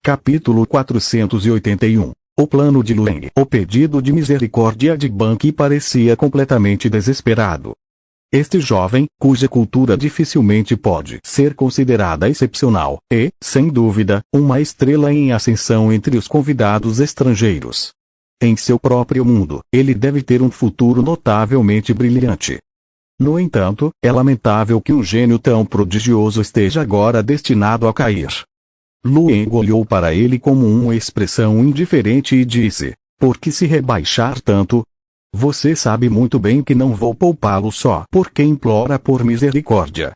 Capítulo 481. O plano de Lueng. O pedido de misericórdia de Ban Ki parecia completamente desesperado. Este jovem, cuja cultura dificilmente pode ser considerada excepcional, é, sem dúvida, uma estrela em ascensão entre os convidados estrangeiros. Em seu próprio mundo, ele deve ter um futuro notavelmente brilhante. No entanto, é lamentável que um gênio tão prodigioso esteja agora destinado a cair. Lueng olhou para ele com uma expressão indiferente e disse: "Por que se rebaixar tanto? Você sabe muito bem que não vou poupá-lo só porque implora por misericórdia.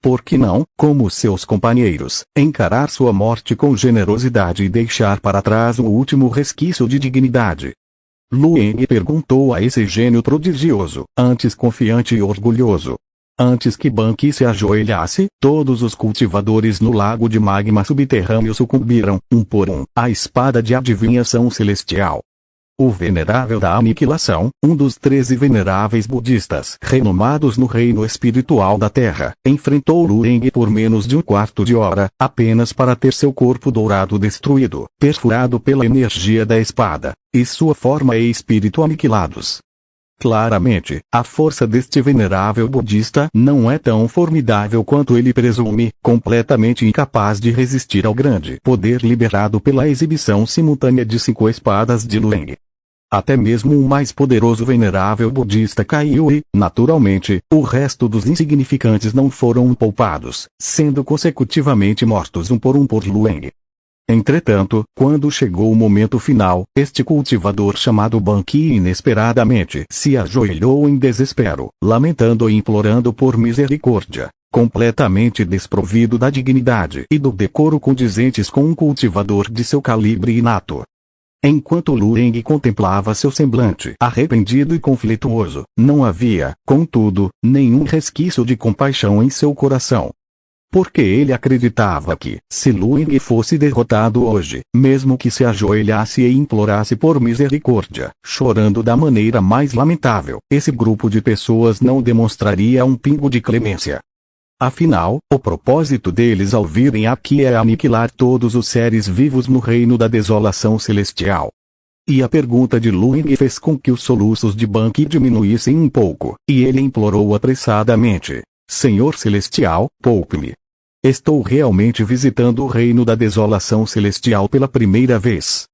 Por que não, como seus companheiros, encarar sua morte com generosidade e deixar para trás o último resquício de dignidade?" Lueng perguntou a esse gênio prodigioso, antes confiante e orgulhoso. Antes que Ban Ki se ajoelhasse, todos os cultivadores no lago de magma subterrâneo sucumbiram, um por um, à espada de adivinhação celestial. O Venerável da Aniquilação, um dos 13 veneráveis budistas renomados no reino espiritual da Terra, enfrentou Lueng por menos de um quarto de hora, apenas para ter seu corpo dourado destruído, perfurado pela energia da espada, e sua forma e espírito aniquilados. Claramente, a força deste venerável budista não é tão formidável quanto ele presume, completamente incapaz de resistir ao grande poder liberado pela exibição simultânea de 5 espadas de Lueng. Até mesmo o mais poderoso venerável budista caiu e, naturalmente, o resto dos insignificantes não foram poupados, sendo consecutivamente mortos um por Lueng. Entretanto, quando chegou o momento final, este cultivador chamado Ban Ki inesperadamente se ajoelhou em desespero, lamentando e implorando por misericórdia, completamente desprovido da dignidade e do decoro condizentes com um cultivador de seu calibre inato. Enquanto Lueng contemplava seu semblante arrependido e conflituoso, não havia, contudo, nenhum resquício de compaixão em seu coração. Porque ele acreditava que, se Lueng fosse derrotado hoje, mesmo que se ajoelhasse e implorasse por misericórdia, chorando da maneira mais lamentável, esse grupo de pessoas não demonstraria um pingo de clemência. Afinal, o propósito deles ao virem aqui é aniquilar todos os seres vivos no reino da desolação celestial. E a pergunta de Lueng fez com que os soluços de Ban Ki diminuíssem um pouco, e ele implorou apressadamente: "Senhor Celestial, poupe-me. Estou realmente visitando o reino da desolação celestial pela primeira vez.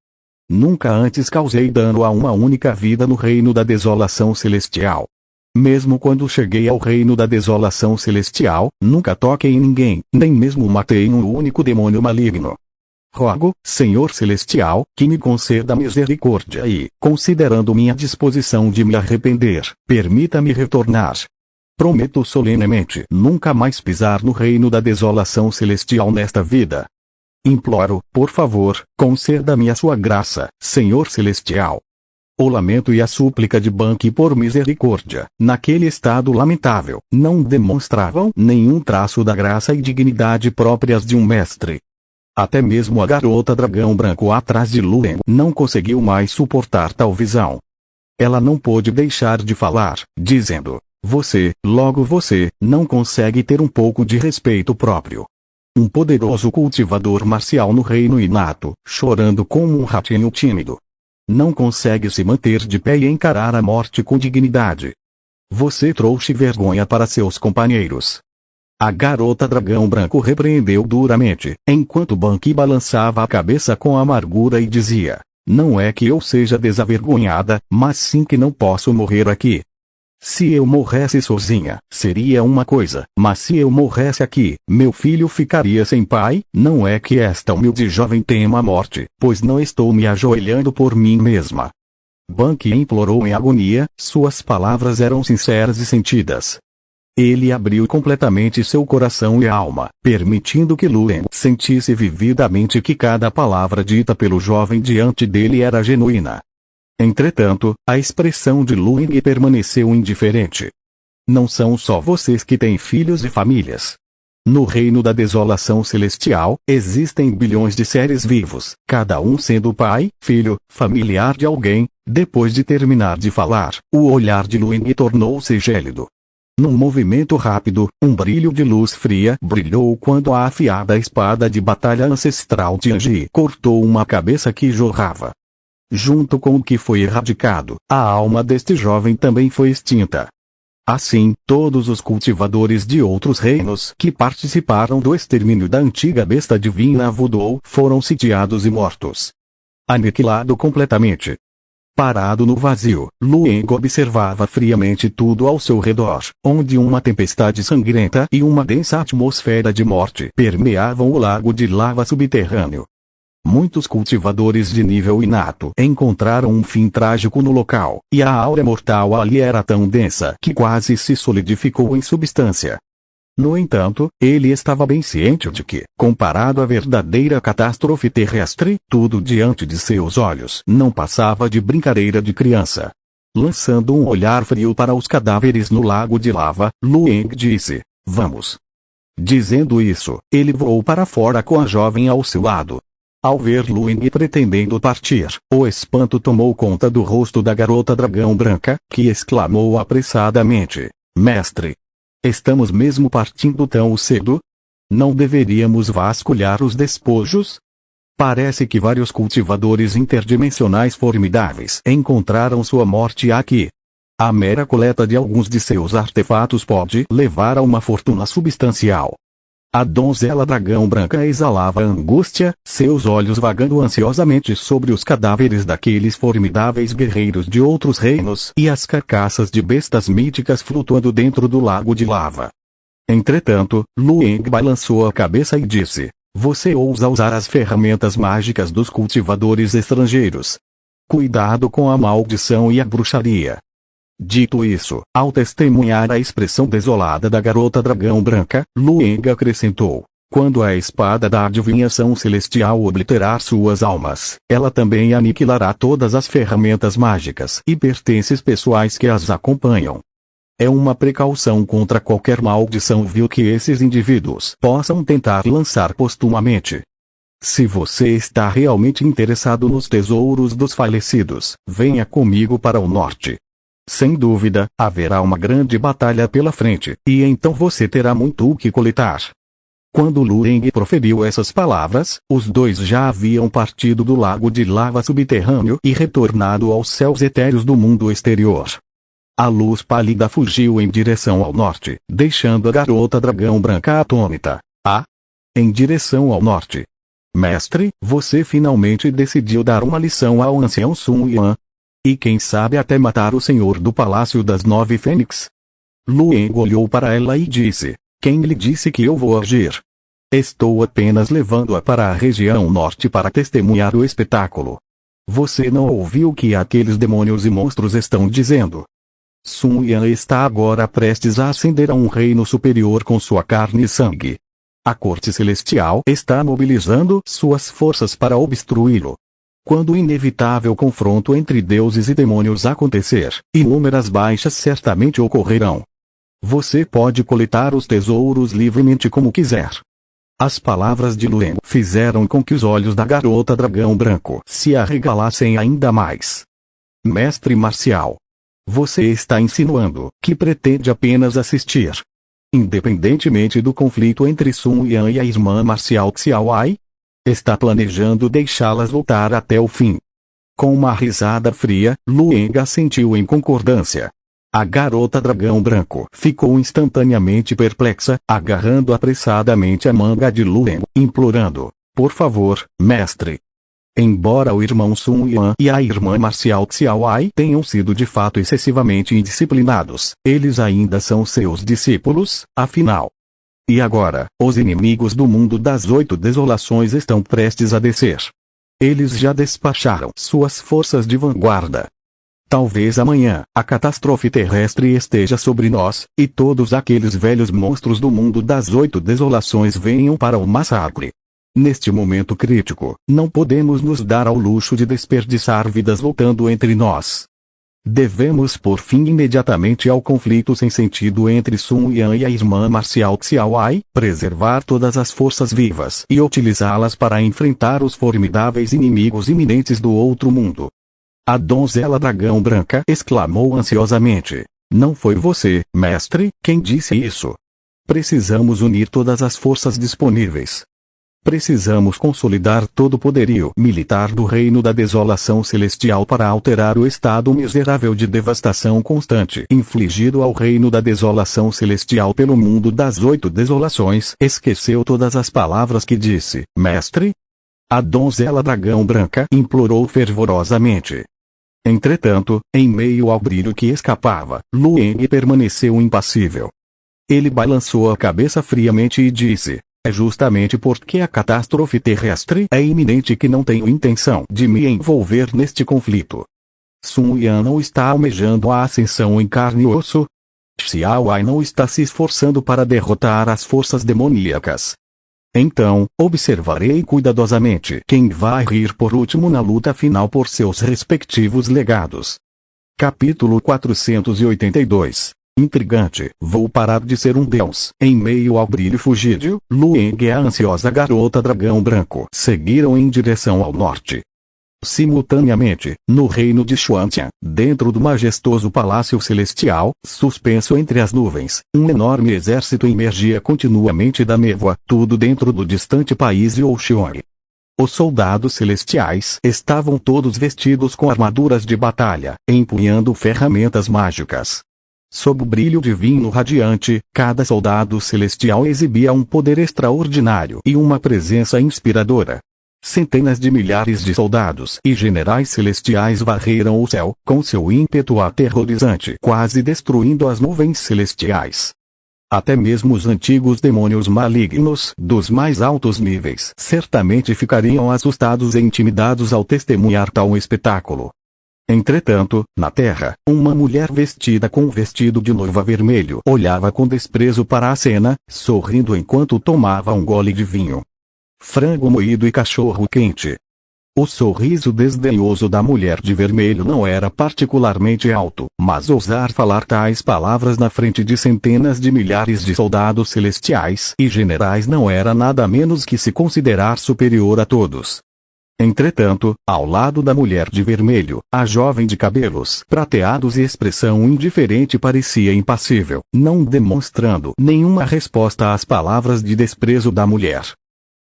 Nunca antes causei dano a uma única vida no reino da desolação celestial. Mesmo quando cheguei ao reino da desolação celestial, nunca toquei em ninguém, nem mesmo matei um único demônio maligno. Rogo, Senhor Celestial, que me conceda misericórdia e, considerando minha disposição de me arrepender, permita-me retornar. Prometo solenemente nunca mais pisar no reino da desolação celestial nesta vida. Imploro, por favor, conceda-me a sua graça, Senhor Celestial." O lamento e a súplica de Ban Ki por misericórdia, naquele estado lamentável, não demonstravam nenhum traço da graça e dignidade próprias de um mestre. Até mesmo a garota dragão branco atrás de Lueng não conseguiu mais suportar tal visão. Ela não pôde deixar de falar, dizendo: logo você, não consegue ter um pouco de respeito próprio. Um poderoso cultivador marcial no reino inato, chorando como um ratinho tímido. Não consegue se manter de pé e encarar a morte com dignidade. Você trouxe vergonha para seus companheiros." A garota dragão branco repreendeu duramente, enquanto Ban Ki balançava a cabeça com amargura e dizia: "Não é que eu seja desavergonhada, mas sim que não posso morrer aqui. Se eu morresse sozinha, seria uma coisa, mas se eu morresse aqui, meu filho ficaria sem pai. Não é que esta humilde jovem tema a morte, pois não estou me ajoelhando por mim mesma." Ban Ki implorou em agonia, suas palavras eram sinceras e sentidas. Ele abriu completamente seu coração e alma, permitindo que Lueng sentisse vividamente que cada palavra dita pelo jovem diante dele era genuína. Entretanto, a expressão de Lueng permaneceu indiferente. "Não são só vocês que têm filhos e famílias. No reino da desolação celestial, existem bilhões de seres vivos, cada um sendo pai, filho, familiar de alguém." Depois de terminar de falar, o olhar de Lueng tornou-se gélido. Num movimento rápido, um brilho de luz fria brilhou quando a afiada espada de batalha ancestral Tianji cortou uma cabeça que jorrava. Junto com o que foi erradicado, a alma deste jovem também foi extinta. Assim, todos os cultivadores de outros reinos que participaram do extermínio da antiga besta divina Voodoo foram sitiados e mortos. Aniquilado completamente. Parado no vazio, Lueng observava friamente tudo ao seu redor, onde uma tempestade sangrenta e uma densa atmosfera de morte permeavam o lago de lava subterrâneo. Muitos cultivadores de nível inato encontraram um fim trágico no local, e a aura mortal ali era tão densa que quase se solidificou em substância. No entanto, ele estava bem ciente de que, comparado à verdadeira catástrofe terrestre, tudo diante de seus olhos não passava de brincadeira de criança. Lançando um olhar frio para os cadáveres no lago de lava, Lueng disse: "Vamos." Dizendo isso, ele voou para fora com a jovem ao seu lado. Ao ver Lueng pretendendo partir, o espanto tomou conta do rosto da garota dragão branca, que exclamou apressadamente: "Mestre! Estamos mesmo partindo tão cedo? Não deveríamos vasculhar os despojos?" Parece que vários cultivadores interdimensionais formidáveis encontraram sua morte aqui. A mera coleta de alguns de seus artefatos pode levar a uma fortuna substancial. A donzela dragão branca exalava angústia, seus olhos vagando ansiosamente sobre os cadáveres daqueles formidáveis guerreiros de outros reinos e as carcaças de bestas míticas flutuando dentro do lago de lava. Entretanto, Lueng balançou a cabeça e disse: "Você ousa usar as ferramentas mágicas dos cultivadores estrangeiros. Cuidado com a maldição e a bruxaria." Dito isso, ao testemunhar a expressão desolada da garota dragão branca, Lueng acrescentou: "Quando a espada da adivinhação celestial obliterar suas almas, ela também aniquilará todas as ferramentas mágicas e pertences pessoais que as acompanham. É uma precaução contra qualquer maldição vil que esses indivíduos possam tentar lançar postumamente. Se você está realmente interessado nos tesouros dos falecidos, venha comigo para o norte. Sem dúvida, haverá uma grande batalha pela frente, e então você terá muito o que coletar." Quando Lueng proferiu essas palavras, os dois já haviam partido do lago de lava subterrâneo e retornado aos céus etéreos do mundo exterior. A luz pálida fugiu em direção ao norte, deixando a garota dragão branca atônita. Em direção ao norte. "Mestre, você finalmente decidiu dar uma lição ao ancião Sun Yan. E quem sabe até matar o senhor do Palácio das Nove Fênix?" Lueng olhou para ela e disse: "Quem lhe disse que eu vou agir? Estou apenas levando-a para a região norte para testemunhar o espetáculo. Você não ouviu o que aqueles demônios e monstros estão dizendo? Sun Yan está agora prestes a ascender a um reino superior com sua carne e sangue. A corte celestial está mobilizando suas forças para obstruí-lo. Quando o inevitável confronto entre deuses e demônios acontecer, inúmeras baixas certamente ocorrerão. Você pode coletar os tesouros livremente como quiser." As palavras de Lueng fizeram com que os olhos da garota dragão branco se arregalassem ainda mais. "Mestre marcial. Você está insinuando que pretende apenas assistir, independentemente do conflito entre Sun Yan e a irmã marcial Xiaowai? Está planejando deixá-las lutar até o fim?" Com uma risada fria, Lueng assentiu em concordância. A garota dragão branco ficou instantaneamente perplexa, agarrando apressadamente a manga de Lueng, implorando: "Por favor, mestre." Embora o irmão Sun Yan e a irmã marcial Xiaowai tenham sido de fato excessivamente indisciplinados, eles ainda são seus discípulos, afinal. E agora, os inimigos do mundo das 8 desolações estão prestes a descer. Eles já despacharam suas forças de vanguarda. Talvez amanhã, a catástrofe terrestre esteja sobre nós, e todos aqueles velhos monstros do mundo das 8 desolações venham para o massacre. Neste momento crítico, não podemos nos dar ao luxo de desperdiçar vidas lutando entre nós. Devemos pôr fim imediatamente ao conflito sem sentido entre Sun Yan e a irmã marcial Xiaowai, preservar todas as forças vivas e utilizá-las para enfrentar os formidáveis inimigos iminentes do outro mundo. A donzela dragão branca exclamou ansiosamente: Não foi você, mestre, quem disse isso. Precisamos unir todas as forças disponíveis. Precisamos consolidar todo o poderio militar do reino da desolação celestial para alterar o estado miserável de devastação constante infligido ao reino da desolação celestial pelo mundo das 8 desolações. Esqueceu todas as palavras que disse, mestre? A donzela dragão branca implorou fervorosamente. Entretanto, em meio ao brilho que escapava, Lueng permaneceu impassível. Ele balançou a cabeça friamente e disse, é justamente porque a catástrofe terrestre é iminente que não tenho intenção de me envolver neste conflito. Sun Yan não está almejando a ascensão em carne e osso? Xiao Ai não está se esforçando para derrotar as forças demoníacas. Então, observarei cuidadosamente quem vai rir por último na luta final por seus respectivos legados. Capítulo 482. Intrigante. Vou parar de ser um deus. Em meio ao brilho fugídio, Lueng e a ansiosa garota dragão branco seguiram em direção ao norte. Simultaneamente, no reino de Xuantian, dentro do majestoso palácio celestial, suspenso entre as nuvens, um enorme exército emergia continuamente da névoa, tudo dentro do distante país de Ouxiong. Os soldados celestiais estavam todos vestidos com armaduras de batalha, empunhando ferramentas mágicas. Sob o brilho divino radiante, cada soldado celestial exibia um poder extraordinário e uma presença inspiradora. Centenas de milhares de soldados e generais celestiais varreram o céu, com seu ímpeto aterrorizante, quase destruindo as nuvens celestiais. Até mesmo os antigos demônios malignos, dos mais altos níveis, certamente ficariam assustados e intimidados ao testemunhar tal espetáculo. Entretanto, na terra, uma mulher vestida com um vestido de noiva vermelho olhava com desprezo para a cena, sorrindo enquanto tomava um gole de vinho. Frango moído e cachorro quente. O sorriso desdenhoso da mulher de vermelho não era particularmente alto, mas ousar falar tais palavras na frente de centenas de milhares de soldados celestiais e generais não era nada menos que se considerar superior a todos. Entretanto, ao lado da mulher de vermelho, a jovem de cabelos prateados e expressão indiferente parecia impassível, não demonstrando nenhuma resposta às palavras de desprezo da mulher.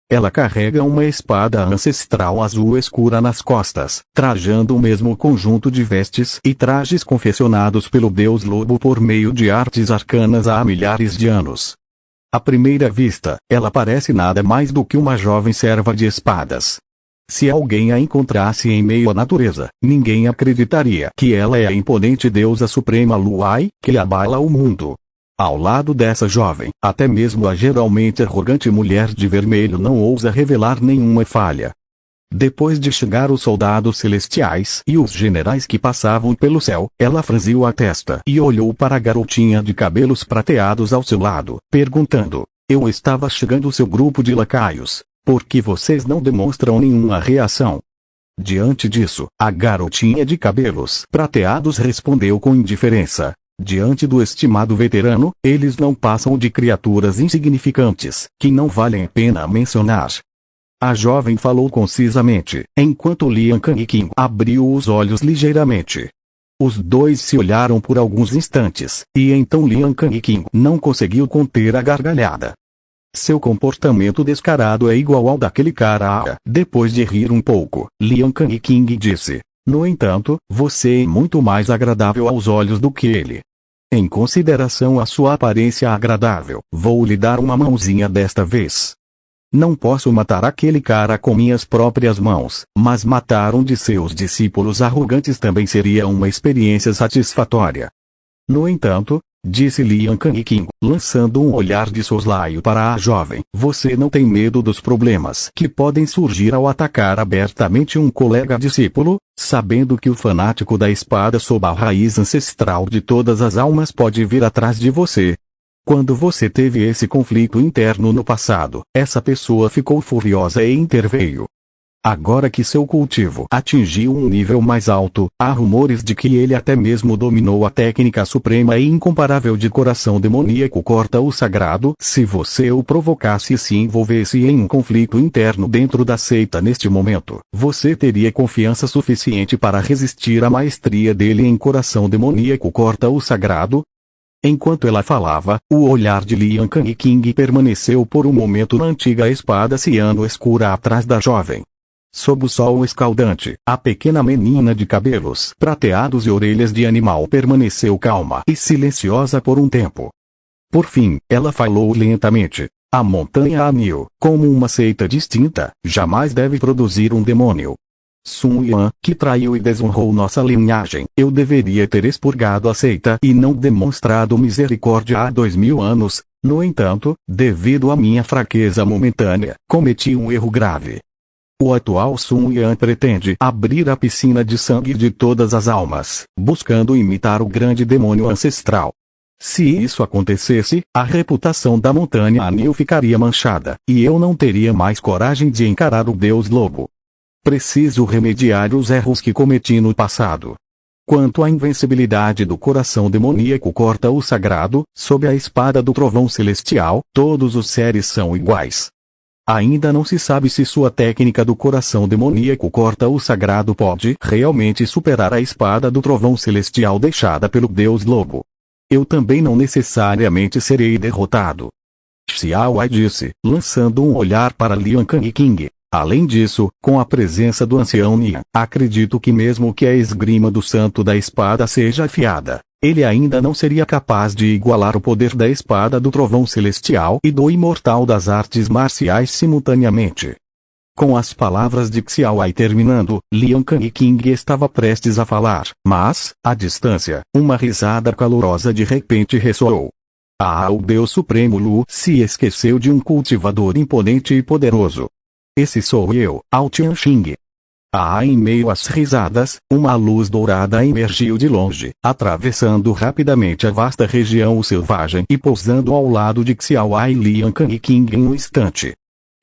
Ela carrega uma espada ancestral azul escura nas costas, trajando o mesmo conjunto de vestes e trajes confeccionados pelo deus lobo por meio de artes arcanas há milhares de anos. À primeira vista, ela parece nada mais do que uma jovem serva de espadas. Se alguém a encontrasse em meio à natureza, ninguém acreditaria que ela é a imponente deusa suprema Luai, que abala o mundo. Ao lado dessa jovem, até mesmo a geralmente arrogante mulher de vermelho não ousa revelar nenhuma falha. Depois de chegar os soldados celestiais e os generais que passavam pelo céu, ela franziu a testa e olhou para a garotinha de cabelos prateados ao seu lado, perguntando, eu estava chegando seu grupo de lacaios. Por que vocês não demonstram nenhuma reação? Diante disso, a garotinha de cabelos prateados respondeu com indiferença. Diante do estimado veterano, eles não passam de criaturas insignificantes, que não valem a pena mencionar. A jovem falou concisamente, enquanto Lian Kangqing abriu os olhos ligeiramente. Os dois se olharam por alguns instantes, e então Lian Kangqing não conseguiu conter a gargalhada. Seu comportamento descarado é igual ao daquele cara. Depois de rir um pouco, Lian Kangqing disse, no entanto, você é muito mais agradável aos olhos do que ele. Em consideração à sua aparência agradável, vou lhe dar uma mãozinha desta vez. Não posso matar aquele cara com minhas próprias mãos, mas matar um de seus discípulos arrogantes também seria uma experiência satisfatória. No entanto, disse Lian Kangqing, lançando um olhar de soslaio para a jovem, você não tem medo dos problemas que podem surgir ao atacar abertamente um colega discípulo, sabendo que o fanático da espada sob a raiz ancestral de todas as almas pode vir atrás de você. Quando você teve esse conflito interno no passado, essa pessoa ficou furiosa e interveio. Agora que seu cultivo atingiu um nível mais alto, há rumores de que ele até mesmo dominou a técnica suprema e incomparável de coração demoníaco corta o sagrado. Se você o provocasse e se envolvesse em um conflito interno dentro da seita neste momento, você teria confiança suficiente para resistir à maestria dele em coração demoníaco corta o sagrado? Enquanto ela falava, o olhar de Lian Kang King permaneceu por um momento na antiga espada ciano escura atrás da jovem. Sob o sol escaldante, a pequena menina de cabelos prateados e orelhas de animal permaneceu calma e silenciosa por um tempo. Por fim, ela falou lentamente. A montanha Anil, como uma seita distinta, jamais deve produzir um demônio. Sun Yan, que traiu e desonrou nossa linhagem, eu deveria ter expurgado a seita e não demonstrado misericórdia há 2000 anos. No entanto, devido à minha fraqueza momentânea, cometi um erro grave. O atual Sun Yan pretende abrir a piscina de sangue de todas as almas, buscando imitar o grande demônio ancestral. Se isso acontecesse, a reputação da montanha Anil ficaria manchada, e eu não teria mais coragem de encarar o Deus Lobo. Preciso remediar os erros que cometi no passado. Quanto à invencibilidade do coração demoníaco corta o sagrado, sob a espada do trovão celestial, todos os seres são iguais. Ainda não se sabe se sua técnica do coração demoníaco corta o sagrado pode realmente superar a espada do trovão celestial deixada pelo Deus Lobo. Eu também não necessariamente serei derrotado. Xiao Ai disse, lançando um olhar para Lian Kang King. Além disso, com a presença do ancião Nian, acredito que mesmo que a esgrima do santo da espada seja afiada, ele ainda não seria capaz de igualar o poder da espada do trovão celestial e do imortal das artes marciais simultaneamente. Com as palavras de Xiao Ai terminando, Lian Kang King estava prestes a falar, mas, à distância, uma risada calorosa de repente ressoou. Ah, o Deus Supremo Lu se esqueceu de um cultivador imponente e poderoso. Esse sou eu, Ao Tianxing. Em meio às risadas, uma luz dourada emergiu de longe, atravessando rapidamente a vasta região selvagem e pousando ao lado de Xiao Ai e Lian Kang King em um instante.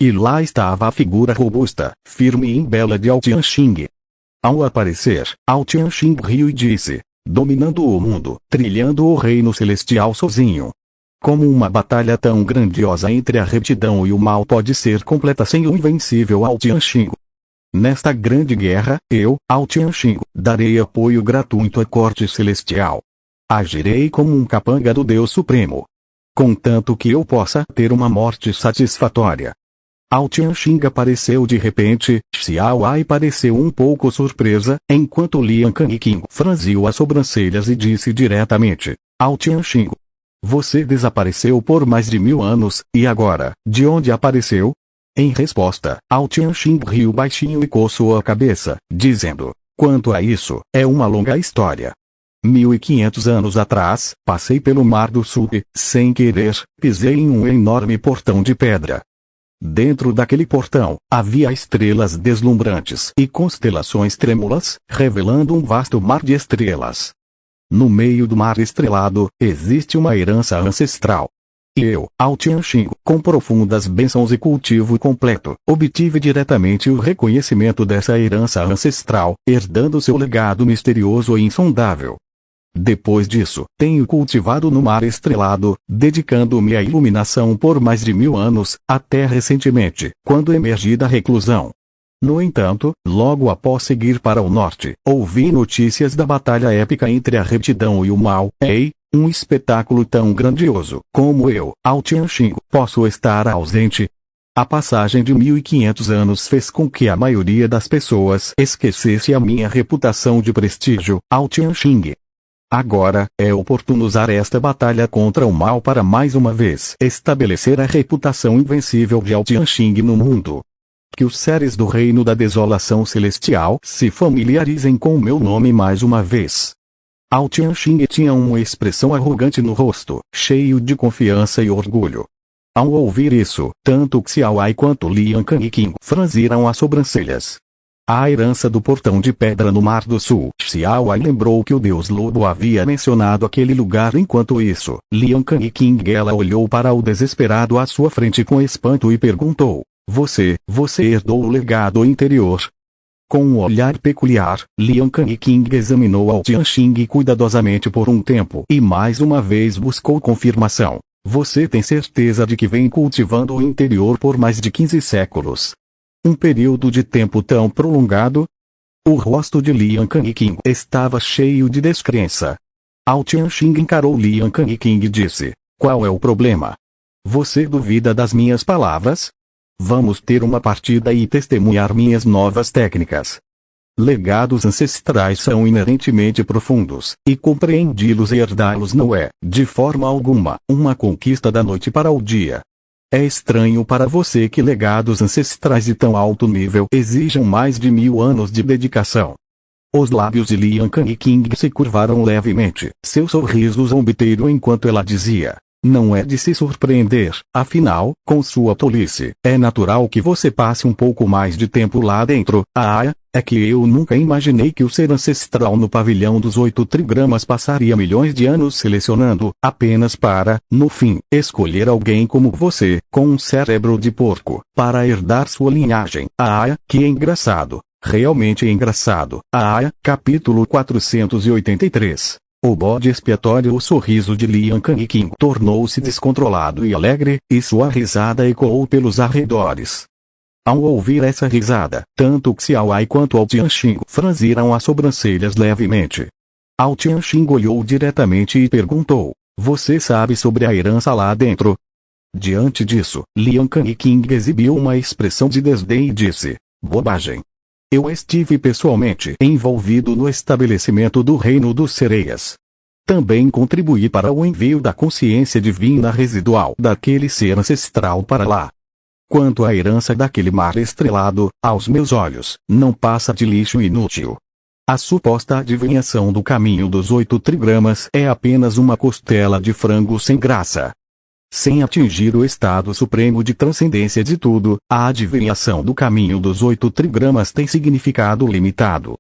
E lá estava a figura robusta, firme e bela de Ao Tianxing. Ao aparecer, Ao Tianxing riu e disse, dominando o mundo, trilhando o reino celestial sozinho. Como uma batalha tão grandiosa entre a retidão e o mal pode ser completa sem o invencível Ao Tianxing? Nesta grande guerra, eu, Ao Tianxing, darei apoio gratuito à corte celestial. Agirei como um capanga do Deus Supremo. Contanto que eu possa ter uma morte satisfatória. Ao Tianxing apareceu de repente, Xiao Ai pareceu um pouco surpresa, enquanto Lian Kang King franziu as sobrancelhas e disse diretamente, Ao Tianxing. Você desapareceu por mais de 1000 anos, e agora, de onde apareceu? Em resposta, Ao Tianxing riu baixinho e coçou a cabeça, dizendo, quanto a isso, é uma longa história. 1500 anos atrás, passei pelo Mar do Sul e, sem querer, pisei em um enorme portão de pedra. Dentro daquele portão, havia estrelas deslumbrantes e constelações trêmulas, revelando um vasto mar de estrelas. No meio do mar estrelado, existe uma herança ancestral. E eu, Ao Tianxing, com profundas bênçãos e cultivo completo, obtive diretamente o reconhecimento dessa herança ancestral, herdando seu legado misterioso e insondável. Depois disso, tenho cultivado no mar estrelado, dedicando-me à iluminação por mais de 1000 anos, até recentemente, quando emergi da reclusão. No entanto, logo após seguir para o norte, ouvi notícias da batalha épica entre a retidão e o mal. Um espetáculo tão grandioso, como eu, Ao Tianxing, posso estar ausente? A passagem de 1500 anos fez com que a maioria das pessoas esquecesse a minha reputação de prestígio, Ao Tianxing. Agora, é oportuno usar esta batalha contra o mal para mais uma vez estabelecer a reputação invencível de Ao Tianxing no mundo. Que os seres do reino da desolação celestial se familiarizem com o meu nome mais uma vez. Ao Tianxing tinha uma expressão arrogante no rosto, cheio de confiança e orgulho. Ao ouvir isso, tanto Xiao Ai quanto Lian Kang King franziram as sobrancelhas. A herança do portão de pedra no Mar do Sul. Xiao Ai lembrou que o Deus Lobo havia mencionado aquele lugar. Enquanto isso, Lian Kang King ela olhou para o desesperado à sua frente com espanto e perguntou, Você herdou o legado interior. Com um olhar peculiar, Lian Kang examinou Ao Tianxing cuidadosamente por um tempo e mais uma vez buscou confirmação. Você tem certeza de que vem cultivando o interior por mais de 15 séculos? Um período de tempo tão prolongado? O rosto de Lian Kang estava cheio de descrença. Ao Tianxing encarou Lian Kang e disse: qual é o problema? Você duvida das minhas palavras? Vamos ter uma partida e testemunhar minhas novas técnicas. Legados ancestrais são inerentemente profundos, e compreendi-los e herdá-los não é, de forma alguma, uma conquista da noite para o dia. É estranho para você que legados ancestrais de tão alto nível exijam mais de 1000 anos de dedicação. Os lábios de Lian Kang se curvaram levemente, seu sorriso zombeteiro enquanto ela dizia: não é de se surpreender, afinal, com sua tolice, é natural que você passe um pouco mais de tempo lá dentro. É que eu nunca imaginei que o ser ancestral no pavilhão dos 8 trigramas passaria milhões de anos selecionando, apenas para, no fim, escolher alguém como você, com um cérebro de porco, para herdar sua linhagem. Que engraçado. Realmente engraçado. Capítulo 483. O bode expiatório. O sorriso de Lian Kang tornou-se descontrolado e alegre, e sua risada ecoou pelos arredores. Ao ouvir essa risada, tanto Xiaowai quanto Ao Tianxing franziram as sobrancelhas levemente. Ao Tianxing olhou diretamente e perguntou: você sabe sobre a herança lá dentro? Diante disso, Lian Kang exibiu uma expressão de desdém e disse: bobagem. Eu estive pessoalmente envolvido no estabelecimento do reino dos sereias. Também contribuí para o envio da consciência divina residual daquele ser ancestral para lá. Quanto à herança daquele mar estrelado, aos meus olhos, não passa de lixo inútil. A suposta adivinhação do caminho dos 8 trigramas é apenas uma costela de frango sem graça. Sem atingir o estado supremo de transcendência de tudo, a adivinhação do caminho dos 8 trigramas tem significado limitado.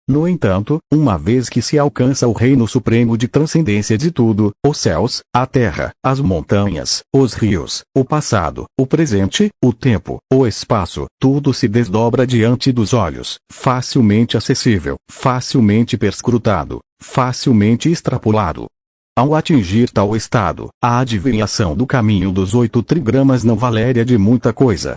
No entanto, uma vez que se alcança o reino supremo de transcendência de tudo, os céus, a terra, as montanhas, os rios, o passado, o presente, o tempo, o espaço, tudo se desdobra diante dos olhos, facilmente acessível, facilmente perscrutado, facilmente extrapolado. Ao atingir tal estado, a adivinhação do caminho dos 8 trigramas não valeria de muita coisa.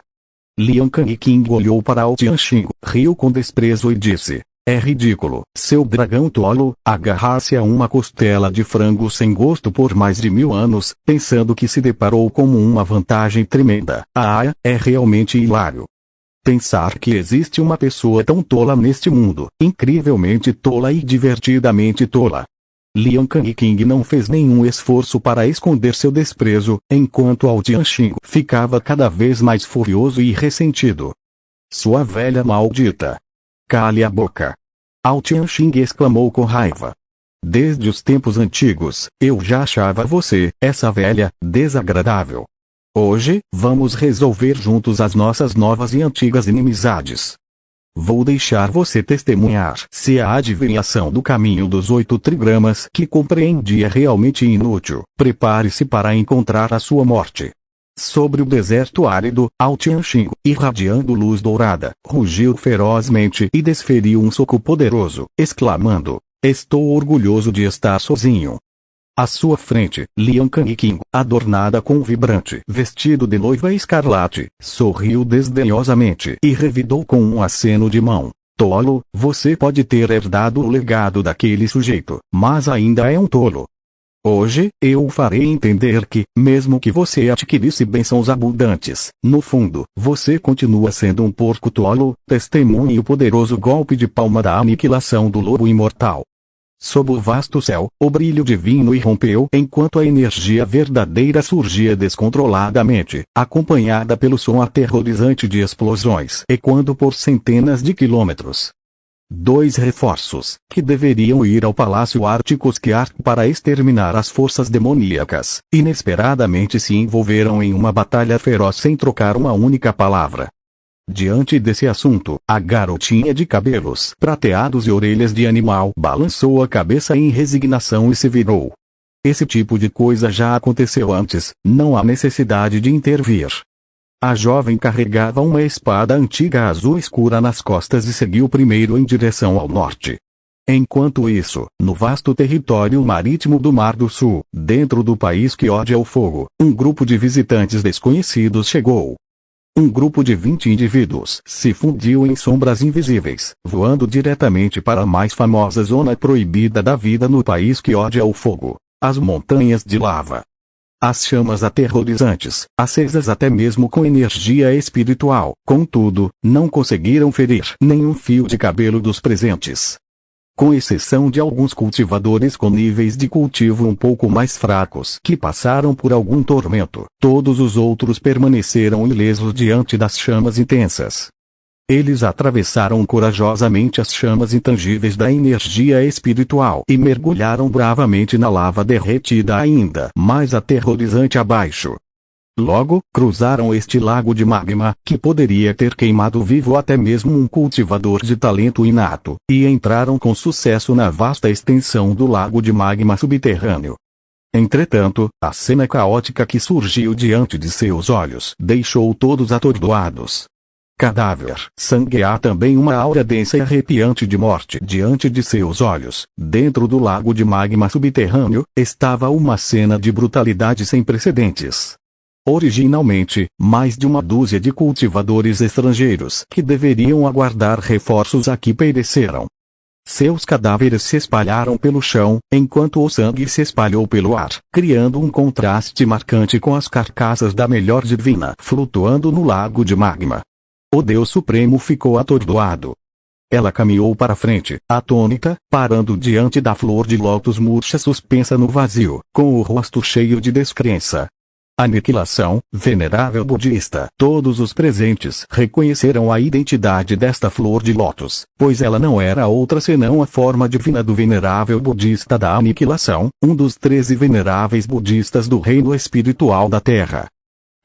Lian Kang olhou para Ao Tianxing, riu com desprezo e disse: é ridículo, seu dragão tolo, agarrar-se a uma costela de frango sem gosto por mais de 1000 anos, pensando que se deparou com uma vantagem tremenda. É realmente hilário. Pensar que existe uma pessoa tão tola neste mundo, incrivelmente tola e divertidamente tola. Lian Kang não fez nenhum esforço para esconder seu desprezo, enquanto Ao Tianxing ficava cada vez mais furioso e ressentido. Sua velha maldita! Cale a boca! Ao Tianxing exclamou com raiva. Desde os tempos antigos, eu já achava você, essa velha, desagradável. Hoje, vamos resolver juntos as nossas novas e antigas inimizades. Vou deixar você testemunhar se a adivinhação do caminho dos 8 trigramas que compreendi é realmente inútil. Prepare-se para encontrar a sua morte. Sobre o deserto árido, Ao Tianxing, irradiando luz dourada, rugiu ferozmente e desferiu um soco poderoso, exclamando: estou orgulhoso de estar sozinho. À sua frente, Lian Kang, adornada com um vibrante vestido de noiva escarlate, sorriu desdenhosamente e revidou com um aceno de mão: tolo, você pode ter herdado o legado daquele sujeito, mas ainda é um tolo. Hoje, eu o farei entender que, mesmo que você adquirisse bênçãos abundantes, no fundo, você continua sendo um porco tolo. Testemunhe o poderoso golpe de palma da aniquilação do lobo imortal. Sob o vasto céu, o brilho divino irrompeu enquanto a energia verdadeira surgia descontroladamente, acompanhada pelo som aterrorizante de explosões ecoando por centenas de quilômetros. 2 reforços, que deveriam ir ao Palácio Artikoskiar para exterminar as forças demoníacas, inesperadamente se envolveram em uma batalha feroz sem trocar uma única palavra. Diante desse assunto, a garotinha de cabelos prateados e orelhas de animal balançou a cabeça em resignação e se virou. Esse tipo de coisa já aconteceu antes, não há necessidade de intervir. A jovem carregava uma espada antiga azul escura nas costas e seguiu primeiro em direção ao norte. Enquanto isso, no vasto território marítimo do Mar do Sul, dentro do país que odia o fogo, um grupo de visitantes desconhecidos chegou. Um grupo de 20 indivíduos se fundiu em sombras invisíveis, voando diretamente para a mais famosa zona proibida da vida no país que odia o fogo, as montanhas de lava. As chamas aterrorizantes, acesas até mesmo com energia espiritual, contudo, não conseguiram ferir nenhum fio de cabelo dos presentes. Com exceção de alguns cultivadores com níveis de cultivo um pouco mais fracos que passaram por algum tormento, todos os outros permaneceram ilesos diante das chamas intensas. Eles atravessaram corajosamente as chamas intangíveis da energia espiritual e mergulharam bravamente na lava derretida ainda mais aterrorizante abaixo. Logo, cruzaram este lago de magma, que poderia ter queimado vivo até mesmo um cultivador de talento inato, e entraram com sucesso na vasta extensão do lago de magma subterrâneo. Entretanto, a cena caótica que surgiu diante de seus olhos deixou todos atordoados. Cadáver, sangue há também uma aura densa e arrepiante de morte diante de seus olhos. Dentro do lago de magma subterrâneo, estava uma cena de brutalidade sem precedentes. Originalmente, mais de uma dúzia de cultivadores estrangeiros que deveriam aguardar reforços aqui pereceram. Seus cadáveres se espalharam pelo chão, enquanto o sangue se espalhou pelo ar, criando um contraste marcante com as carcaças da melhor divina flutuando no lago de magma. O Deus Supremo ficou atordoado. Ela caminhou para frente, atônita, parando diante da flor de lótus murcha suspensa no vazio, com o rosto cheio de descrença. Aniquilação, venerável budista. Todos os presentes reconheceram a identidade desta flor de lótus, pois ela não era outra senão a forma divina do venerável budista da aniquilação, um dos 13 veneráveis budistas do reino espiritual da Terra.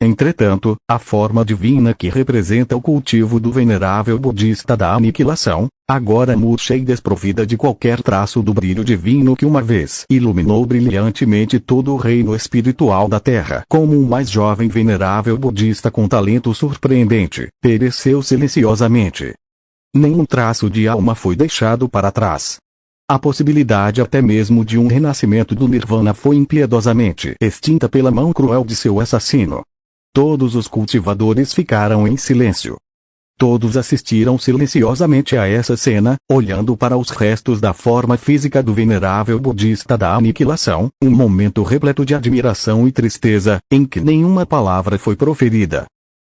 Entretanto, a forma divina que representa o cultivo do venerável budista da aniquilação, agora murcha e desprovida de qualquer traço do brilho divino que uma vez iluminou brilhantemente todo o reino espiritual da Terra, como um mais jovem venerável budista com talento surpreendente, pereceu silenciosamente. Nenhum traço de alma foi deixado para trás. A possibilidade até mesmo de um renascimento do Nirvana foi impiedosamente extinta pela mão cruel de seu assassino. Todos os cultivadores ficaram em silêncio. Todos assistiram silenciosamente a essa cena, olhando para os restos da forma física do venerável budista da aniquilação, um momento repleto de admiração e tristeza, em que nenhuma palavra foi proferida.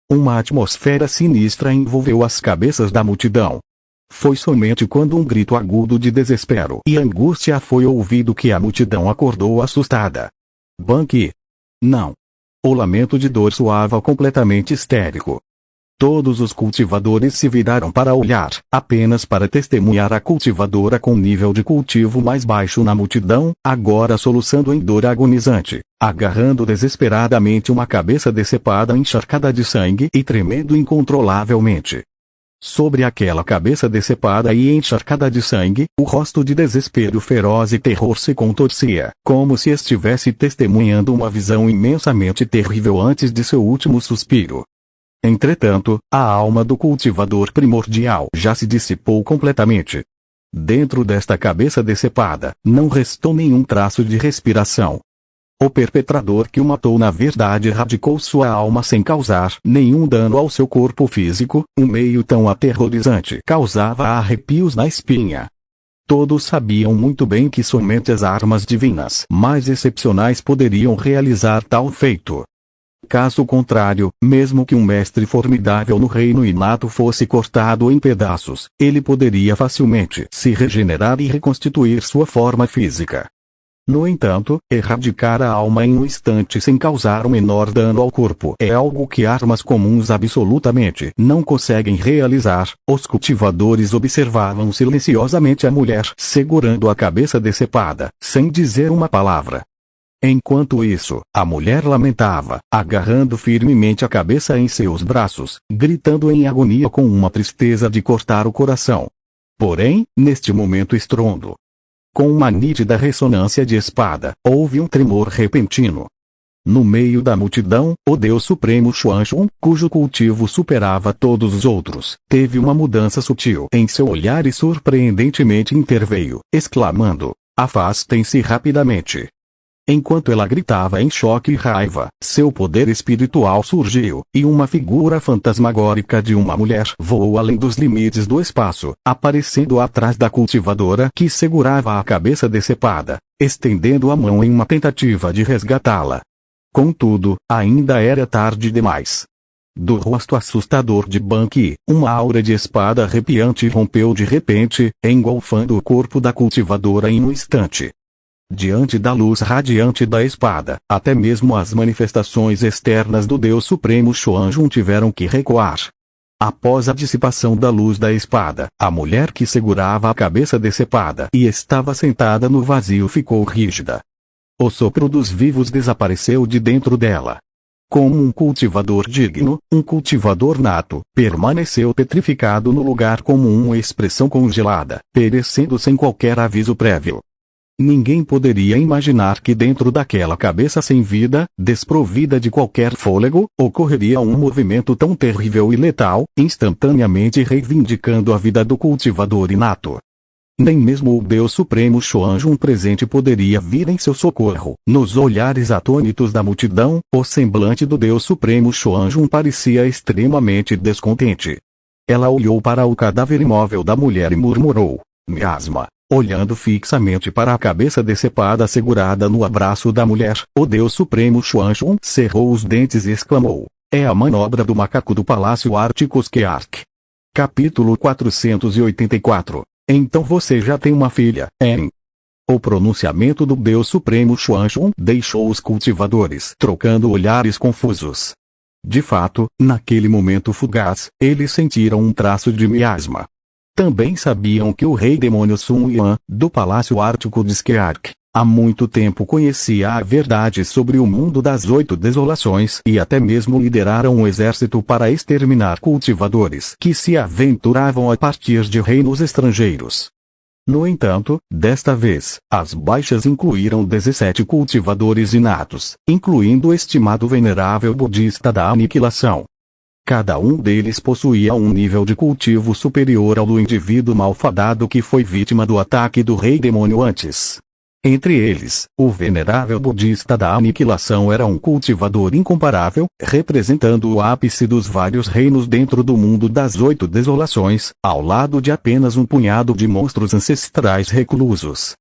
Uma atmosfera sinistra envolveu as cabeças da multidão. Foi somente quando um grito agudo de desespero e angústia foi ouvido que a multidão acordou assustada. Banqui! Não! O lamento de dor soava completamente histérico. Todos os cultivadores se viraram para olhar, apenas para testemunhar a cultivadora com nível de cultivo mais baixo na multidão, agora soluçando em dor agonizante, agarrando desesperadamente uma cabeça decepada encharcada de sangue e tremendo incontrolavelmente. Sobre aquela cabeça decepada e encharcada de sangue, o rosto de desespero feroz e terror se contorcia, como se estivesse testemunhando uma visão imensamente terrível antes de seu último suspiro. Entretanto, a alma do cultivador primordial já se dissipou completamente. Dentro desta cabeça decepada, não restou nenhum traço de respiração. O perpetrador que o matou na verdade erradicou sua alma sem causar nenhum dano ao seu corpo físico, um meio tão aterrorizante causava arrepios na espinha. Todos sabiam muito bem que somente as armas divinas mais excepcionais poderiam realizar tal feito. Caso contrário, mesmo que um mestre formidável no reino inato fosse cortado em pedaços, ele poderia facilmente se regenerar e reconstituir sua forma física. No entanto, erradicar a alma em um instante sem causar o menor dano ao corpo é algo que armas comuns absolutamente não conseguem realizar. Os cultivadores observavam silenciosamente a mulher segurando a cabeça decepada, sem dizer uma palavra. Enquanto isso, a mulher lamentava, agarrando firmemente a cabeça em seus braços, gritando em agonia com uma tristeza de cortar o coração. Porém, neste momento estrondo, com uma nítida ressonância de espada, houve um tremor repentino. No meio da multidão, o Deus Supremo Xuanxun, cujo cultivo superava todos os outros, teve uma mudança sutil em seu olhar e surpreendentemente interveio, exclamando: afastem-se rapidamente. Enquanto ela gritava em choque e raiva, seu poder espiritual surgiu, e uma figura fantasmagórica de uma mulher voou além dos limites do espaço, aparecendo atrás da cultivadora que segurava a cabeça decepada, estendendo a mão em uma tentativa de resgatá-la. Contudo, ainda era tarde demais. Do rosto assustador de Ban Qi, uma aura de espada arrepiante rompeu de repente, engolfando o corpo da cultivadora em um instante. Diante da luz radiante da espada, até mesmo as manifestações externas do Deus Supremo Xuanxun tiveram que recuar. Após a dissipação da luz da espada, a mulher que segurava a cabeça decepada e estava sentada no vazio ficou rígida. O sopro dos vivos desapareceu de dentro dela. Como um cultivador digno, um cultivador nato, permaneceu petrificado no lugar como uma expressão congelada, perecendo sem qualquer aviso prévio. Ninguém poderia imaginar que dentro daquela cabeça sem vida, desprovida de qualquer fôlego, ocorreria um movimento tão terrível e letal, instantaneamente reivindicando a vida do cultivador inato. Nem mesmo o Deus Supremo Xuanxun presente poderia vir em seu socorro. Nos olhares atônitos da multidão, o semblante do Deus Supremo Xuanxun parecia extremamente descontente. Ela olhou para o cadáver imóvel da mulher e murmurou: miasma. Olhando fixamente para a cabeça decepada segurada no abraço da mulher, o Deus Supremo Xuanxun cerrou os dentes e exclamou: é a manobra do macaco do Palácio Ártico Skeark. Capítulo 484. Então você já tem uma filha, hein? O pronunciamento do Deus Supremo Xuanxun deixou os cultivadores trocando olhares confusos. De fato, naquele momento fugaz, eles sentiram um traço de miasma. Também sabiam que o rei demônio Sun Yuan, do Palácio Ártico de Skeark, há muito tempo conhecia a verdade sobre o mundo das 8 desolações e até mesmo lideraram um exército para exterminar cultivadores que se aventuravam a partir de reinos estrangeiros. No entanto, desta vez, as baixas incluíram 17 cultivadores inatos, incluindo o estimado venerável budista da aniquilação. Cada um deles possuía um nível de cultivo superior ao do indivíduo malfadado que foi vítima do ataque do rei demônio antes. Entre eles, o venerável budista da aniquilação era um cultivador incomparável, representando o ápice dos vários reinos dentro do mundo das 8 desolações, ao lado de apenas um punhado de monstros ancestrais reclusos.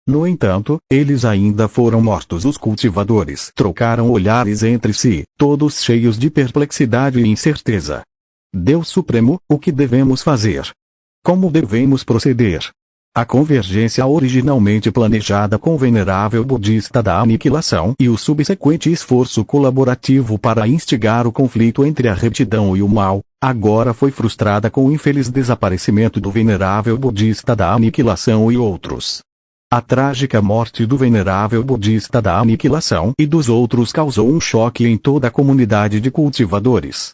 No entanto, eles ainda foram mortos. Os cultivadores trocaram olhares entre si, todos cheios de perplexidade e incerteza. Deus Supremo, o que devemos fazer? Como devemos proceder? A convergência originalmente planejada com o venerável budista da aniquilação e o subsequente esforço colaborativo para instigar o conflito entre a retidão e o mal, agora foi frustrada com o infeliz desaparecimento do venerável budista da aniquilação e outros. A trágica morte do venerável budista da aniquilação e dos outros causou um choque em toda a comunidade de cultivadores.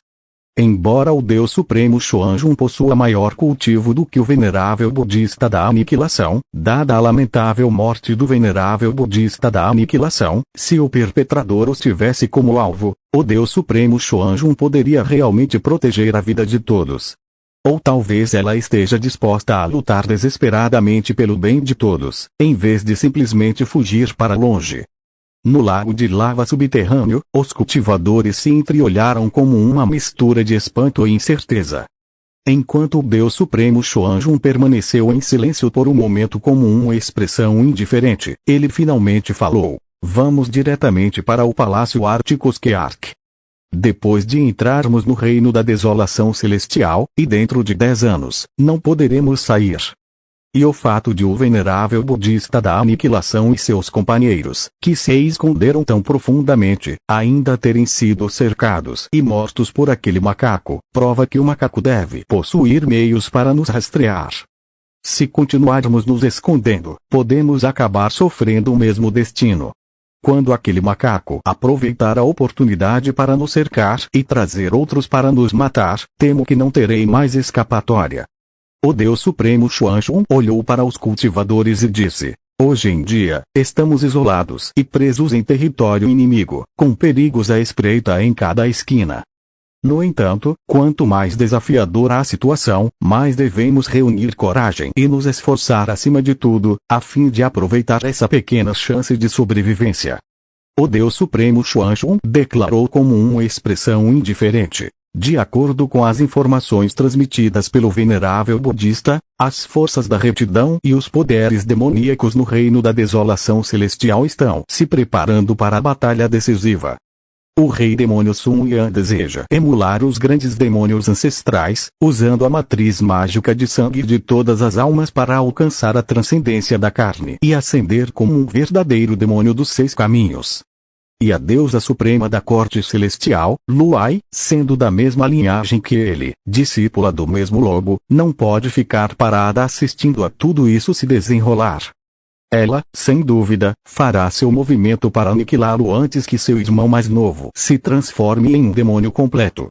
Embora o Deus Supremo Xuanxun possua maior cultivo do que o venerável budista da aniquilação, dada a lamentável morte do venerável budista da aniquilação, se o perpetrador os tivesse como alvo, o Deus Supremo Xuanxun poderia realmente proteger a vida de todos. Ou talvez ela esteja disposta a lutar desesperadamente pelo bem de todos, em vez de simplesmente fugir para longe. No lago de lava subterrâneo, os cultivadores se entreolharam como uma mistura de espanto e incerteza. Enquanto o Deus Supremo Xuanxun permaneceu em silêncio por um momento como uma expressão indiferente, ele finalmente falou: vamos diretamente para o Palácio Ártico Skeark. Depois de entrarmos no reino da desolação celestial, e dentro de 10 anos, não poderemos sair. E o fato de o venerável budista da aniquilação e seus companheiros, que se esconderam tão profundamente, ainda terem sido cercados e mortos por aquele macaco, prova que o macaco deve possuir meios para nos rastrear. Se continuarmos nos escondendo, podemos acabar sofrendo o mesmo destino. Quando aquele macaco aproveitar a oportunidade para nos cercar e trazer outros para nos matar, temo que não terei mais escapatória. O Deus Supremo Xuanxun olhou para os cultivadores e disse: Hoje em dia, estamos isolados e presos em território inimigo, com perigos à espreita em cada esquina. No entanto, quanto mais desafiadora a situação, mais devemos reunir coragem e nos esforçar acima de tudo, a fim de aproveitar essa pequena chance de sobrevivência. O Deus Supremo Xuanxun declarou como uma expressão indiferente. De acordo com as informações transmitidas pelo venerável budista, as forças da retidão e os poderes demoníacos no reino da desolação celestial estão se preparando para a batalha decisiva. O rei demônio Sun Yan deseja emular os grandes demônios ancestrais, usando a matriz mágica de sangue de todas as almas para alcançar a transcendência da carne e ascender como um verdadeiro demônio dos 6 caminhos. E a deusa suprema da corte celestial, Luai, sendo da mesma linhagem que ele, discípula do mesmo lobo, não pode ficar parada assistindo a tudo isso se desenrolar. Ela, sem dúvida, fará seu movimento para aniquilá-lo antes que seu irmão mais novo se transforme em um demônio completo.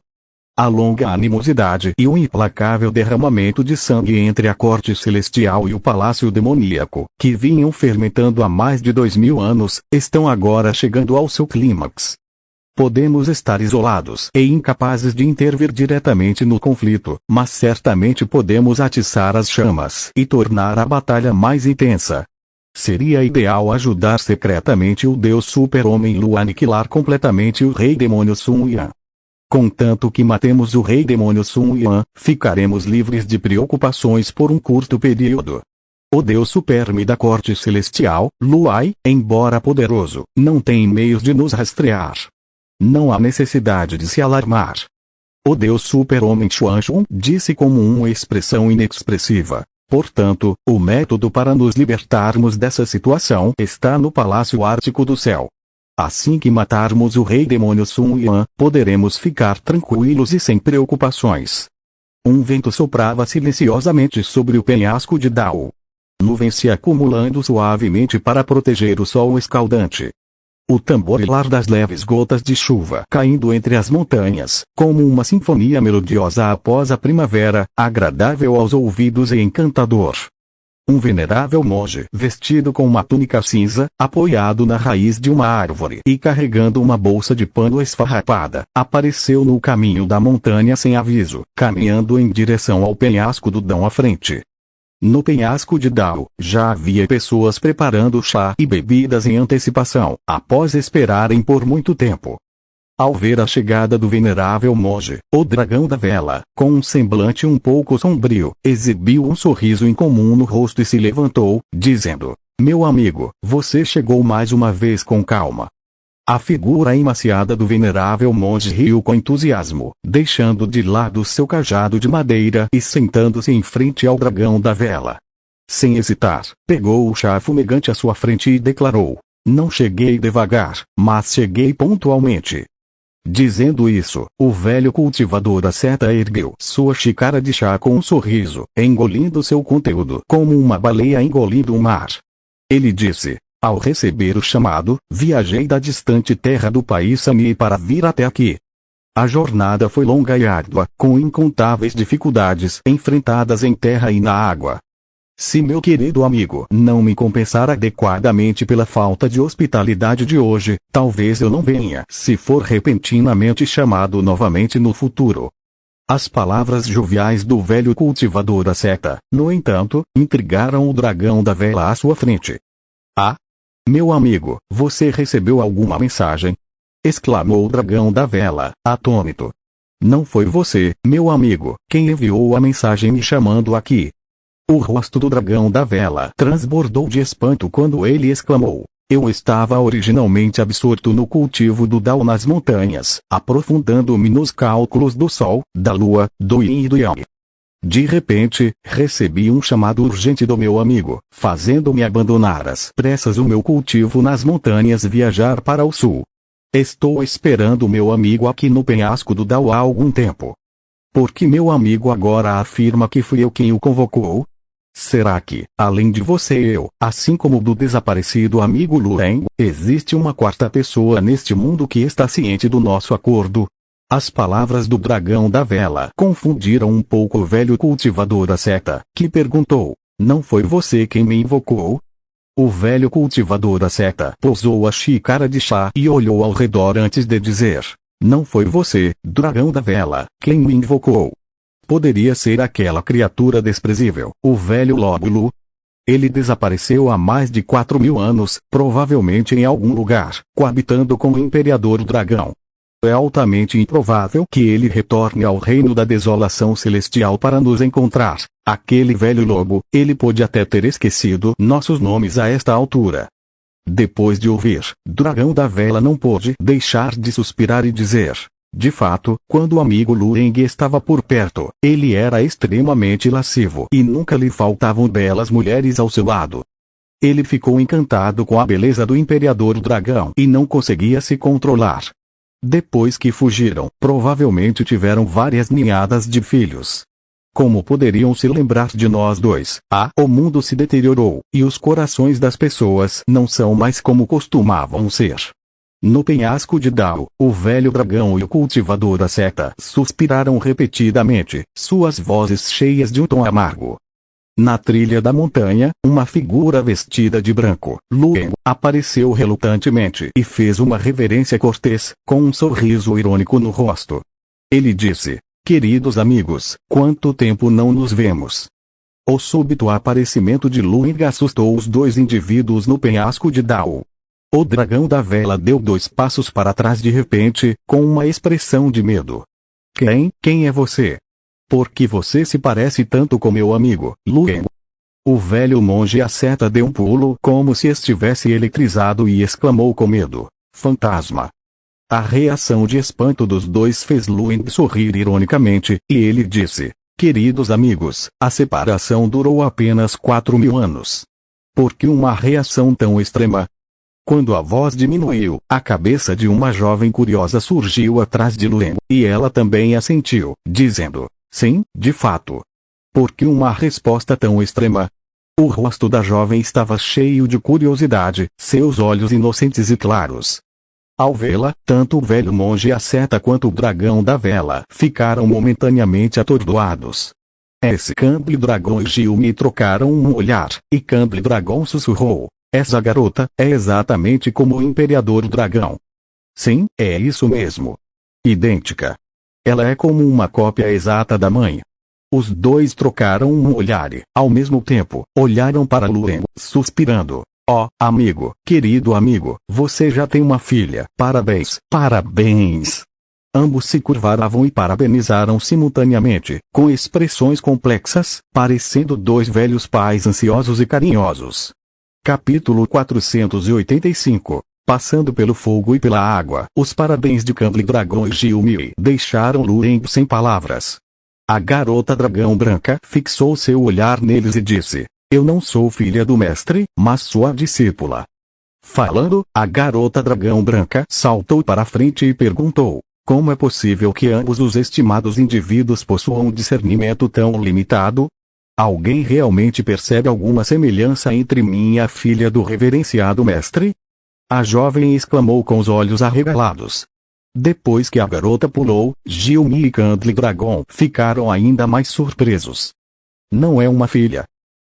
A longa animosidade e o implacável derramamento de sangue entre a corte celestial e o palácio demoníaco, que vinham fermentando há mais de 2000 anos, estão agora chegando ao seu clímax. Podemos estar isolados e incapazes de intervir diretamente no conflito, mas certamente podemos atiçar as chamas e tornar a batalha mais intensa. Seria ideal ajudar secretamente o Deus Super-Homem Lu a aniquilar completamente o Rei Demônio Sun Yan. Contanto que matemos o Rei Demônio Sun Yan, ficaremos livres de preocupações por um curto período. O Deus Supremo da Corte Celestial, Luai, embora poderoso, não tem meios de nos rastrear. Não há necessidade de se alarmar. O Deus Super-Homem Xuanxun disse como uma expressão inexpressiva. Portanto, o método para nos libertarmos dessa situação está no Palácio Ártico do Céu. Assim que matarmos o Rei Demônio Sun Yan, poderemos ficar tranquilos e sem preocupações. Um vento soprava silenciosamente sobre o penhasco de Dao. Nuvens se acumulando suavemente para proteger o sol escaldante. O tamborilar das leves gotas de chuva caindo entre as montanhas, como uma sinfonia melodiosa após a primavera, agradável aos ouvidos e encantador. Um venerável monge vestido com uma túnica cinza, apoiado na raiz de uma árvore e carregando uma bolsa de pano esfarrapada, apareceu no caminho da montanha sem aviso, caminhando em direção ao penhasco do Dão à frente. No penhasco de Dao, já havia pessoas preparando chá e bebidas em antecipação, após esperarem por muito tempo. Ao ver a chegada do venerável monge, o dragão da vela, com um semblante um pouco sombrio, exibiu um sorriso incomum no rosto e se levantou, dizendo: "Meu amigo, você chegou mais uma vez com calma." A figura emaciada do venerável monge riu com entusiasmo, deixando de lado seu cajado de madeira e sentando-se em frente ao dragão da vela. Sem hesitar, pegou o chá fumegante à sua frente e declarou: "Não cheguei devagar, mas cheguei pontualmente." Dizendo isso, o velho cultivador da seta ergueu sua xícara de chá com um sorriso, engolindo seu conteúdo como uma baleia engolindo um mar. Ele disse: "Ao receber o chamado, viajei da distante terra do país Sami para vir até aqui. A jornada foi longa e árdua, com incontáveis dificuldades enfrentadas em terra e na água. Se meu querido amigo não me compensar adequadamente pela falta de hospitalidade de hoje, talvez eu não venha se for repentinamente chamado novamente no futuro." As palavras joviais do velho cultivador da seta, no entanto, intrigaram o dragão da vela à sua frente. "Ah? Meu amigo, você recebeu alguma mensagem?" exclamou o dragão da vela, atônito. "Não foi você, meu amigo, quem enviou a mensagem me chamando aqui." O rosto do dragão da vela transbordou de espanto quando ele exclamou: "Eu estava originalmente absorto no cultivo do Dao nas montanhas, aprofundando-me nos cálculos do Sol, da Lua, do Yin e do Yang. De repente, recebi um chamado urgente do meu amigo, fazendo-me abandonar às pressas o meu cultivo nas montanhas e viajar para o sul. Estou esperando meu amigo aqui no penhasco do Dao há algum tempo. Porque meu amigo agora afirma que fui eu quem o convocou? Será que, além de você e eu, assim como do desaparecido amigo Lueng, existe uma quarta pessoa neste mundo que está ciente do nosso acordo?" As palavras do dragão da vela confundiram um pouco o velho cultivador da seta, que perguntou: "Não foi você quem me invocou?" O velho cultivador da seta pousou a xícara de chá e olhou ao redor antes de dizer: não foi você, dragão da vela, quem me invocou. Poderia ser aquela criatura desprezível, o velho lóbulo. Ele desapareceu há mais de 4.000 anos, provavelmente em algum lugar, coabitando com o Imperador Dragão. É altamente improvável que ele retorne ao reino da desolação celestial para nos encontrar. Aquele velho lobo, ele pôde até ter esquecido nossos nomes a esta altura. Depois de ouvir, Dragão da Vela não pôde deixar de suspirar e dizer: de fato, quando o amigo Lueng estava por perto, ele era extremamente lascivo e nunca lhe faltavam belas mulheres ao seu lado. Ele ficou encantado com a beleza do Imperador Dragão e não conseguia se controlar. Depois que fugiram, provavelmente tiveram várias ninhadas de filhos. Como poderiam se lembrar de nós dois? O mundo se deteriorou, e os corações das pessoas não são mais como costumavam ser. No penhasco de Dao, o velho dragão e o cultivador da seta suspiraram repetidamente, suas vozes cheias de um tom amargo. Na trilha da montanha, uma figura vestida de branco, Lueng, apareceu relutantemente e fez uma reverência cortês, com um sorriso irônico no rosto. Ele disse: queridos amigos, quanto tempo não nos vemos. O súbito aparecimento de Lueng assustou os dois indivíduos no penhasco de Dao. O dragão da vela deu 2 passos para trás de repente, com uma expressão de medo. Quem é você? Por que você se parece tanto com meu amigo, Lueng? O velho monge asceta deu um pulo como se estivesse eletrizado e exclamou com medo: fantasma! A reação de espanto dos dois fez Lueng sorrir ironicamente, e ele disse: queridos amigos, a separação durou apenas 4.000 anos. Por que uma reação tão extrema? Quando a voz diminuiu, a cabeça de uma jovem curiosa surgiu atrás de Lueng, e ela também assentiu, dizendo: sim, de fato. Por que uma resposta tão extrema? O rosto da jovem estava cheio de curiosidade, seus olhos inocentes e claros. Ao vê-la, tanto o velho monge asceta quanto o dragão da vela ficaram momentaneamente atordoados. Campbell Dragon e Gilme trocaram um olhar, e Campbell Dragon sussurrou: essa garota é exatamente como o Imperador Dragão. Sim, é isso mesmo. Idêntica. Ela é como uma cópia exata da mãe. Os dois trocaram um olhar e, ao mesmo tempo, olharam para Lueng, suspirando. Amigo, querido amigo, você já tem uma filha. Parabéns, parabéns. Ambos se curvaram e parabenizaram simultaneamente, com expressões complexas, parecendo dois velhos pais ansiosos e carinhosos. Capítulo 485. Passando pelo fogo e pela água, os parabéns de Campbell Dragon e Gilme deixaram Lueng sem palavras. A garota dragão branca fixou seu olhar neles e disse: eu não sou filha do mestre, mas sua discípula. Falando, a garota dragão branca saltou para a frente e perguntou: como é possível que ambos os estimados indivíduos possuam um discernimento tão limitado? Alguém realmente percebe alguma semelhança entre mim e a filha do reverenciado mestre? A jovem exclamou com os olhos arregalados. Depois que a garota pulou, Gilme e Campbell Dragon ficaram ainda mais surpresos. Não é uma filha.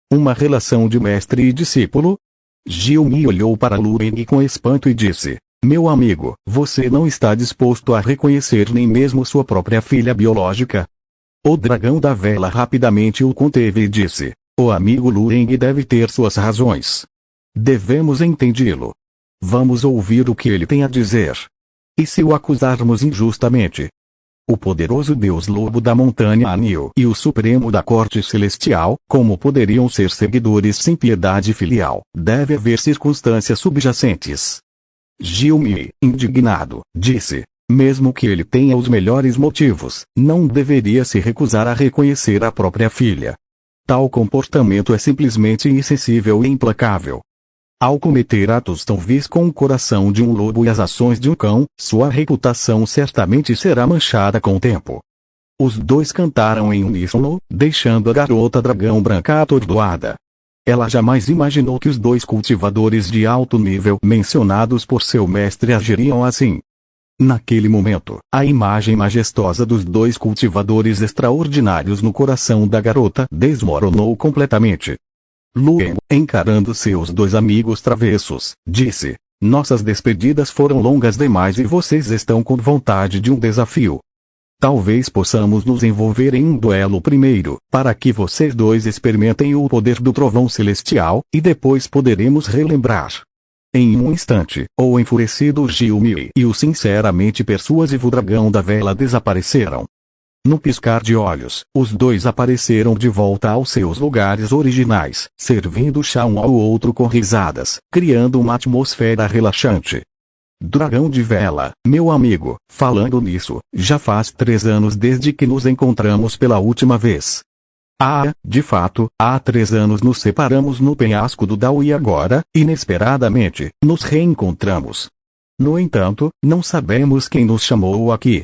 Uma relação de mestre e discípulo? Gilme olhou para Lueng com espanto e disse: meu amigo, você não está disposto a reconhecer nem mesmo sua própria filha biológica? O dragão da vela rapidamente o conteve e disse: o amigo Lueng deve ter suas razões. Devemos entendê-lo. Vamos ouvir o que ele tem a dizer. E se o acusarmos injustamente? O poderoso Deus Lobo da Montanha Anil e o Supremo da Corte Celestial, como poderiam ser seguidores sem piedade filial? Deve haver circunstâncias subjacentes. Gilme, indignado, disse: mesmo que ele tenha os melhores motivos, não deveria se recusar a reconhecer a própria filha. Tal comportamento é simplesmente insensível e implacável. Ao cometer atos tão vis com o coração de um lobo e as ações de um cão, sua reputação certamente será manchada com o tempo. Os dois cantaram em uníssono, deixando a garota dragão branca atordoada. Ela jamais imaginou que os dois cultivadores de alto nível mencionados por seu mestre agiriam assim. Naquele momento, a imagem majestosa dos dois cultivadores extraordinários no coração da garota desmoronou completamente. Luen, encarando seus dois amigos travessos, disse: nossas despedidas foram longas demais e vocês estão com vontade de um desafio. Talvez possamos nos envolver em um duelo primeiro, para que vocês dois experimentem o poder do trovão celestial, e depois poderemos relembrar. Em um instante, o enfurecido Gilme e o sinceramente persuasivo dragão da vela desapareceram. No piscar de olhos, os dois apareceram de volta aos seus lugares originais, servindo chá um ao outro com risadas, criando uma atmosfera relaxante. Dragão de vela, meu amigo, falando nisso, já faz 3 anos desde que nos encontramos pela última vez. De fato, há 3 anos nos separamos no penhasco do Dao e agora, inesperadamente, nos reencontramos. No entanto, não sabemos quem nos chamou aqui.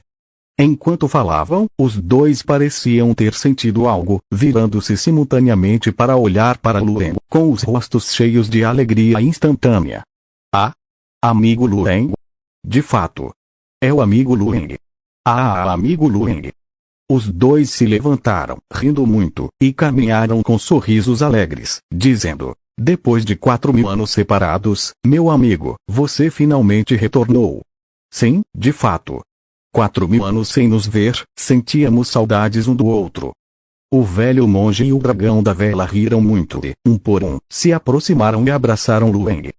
Enquanto falavam, os dois pareciam ter sentido algo, virando-se simultaneamente para olhar para Luen, com os rostos cheios de alegria instantânea. Amigo Luen? De fato. É o amigo Luen. Amigo Luen. Os dois se levantaram, rindo muito, e caminharam com sorrisos alegres, dizendo: depois de 4.000 anos separados, meu amigo, você finalmente retornou. Sim, de fato. 4.000 anos sem nos ver, sentíamos saudades um do outro. O velho monge e o dragão da vela riram muito e, um por um, se aproximaram e abraçaram Luen.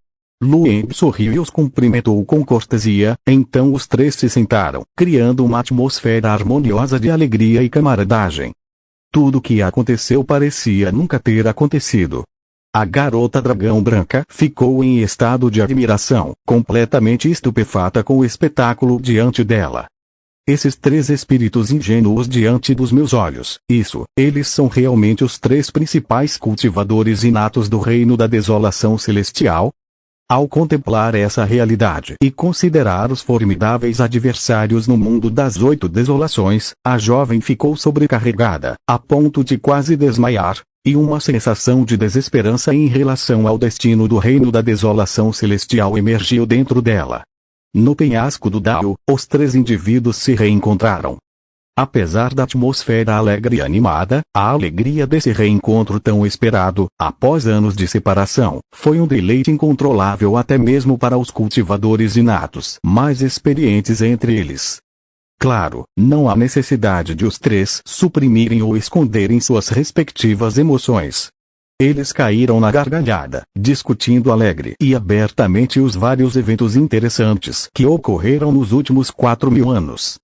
Luen sorriu e os cumprimentou com cortesia, então os 3 se sentaram, criando uma atmosfera harmoniosa de alegria e camaradagem. Tudo o que aconteceu parecia nunca ter acontecido. A garota dragão branca ficou em estado de admiração, completamente estupefata com o espetáculo diante dela. Esses 3 espíritos ingênuos diante dos meus olhos, eles são realmente os 3 principais cultivadores inatos do reino da desolação celestial? Ao contemplar essa realidade e considerar os formidáveis adversários no mundo das 8 desolações, a jovem ficou sobrecarregada, a ponto de quase desmaiar, e uma sensação de desesperança em relação ao destino do reino da desolação celestial emergiu dentro dela. No penhasco do Dao, os 3 indivíduos se reencontraram. Apesar da atmosfera alegre e animada, a alegria desse reencontro tão esperado, após anos de separação, foi um deleite incontrolável até mesmo para os cultivadores inatos mais experientes entre eles. Claro, não há necessidade de os 3 suprimirem ou esconderem suas respectivas emoções. Eles caíram na gargalhada, discutindo alegre e abertamente os vários eventos interessantes que ocorreram nos últimos 4.000 anos.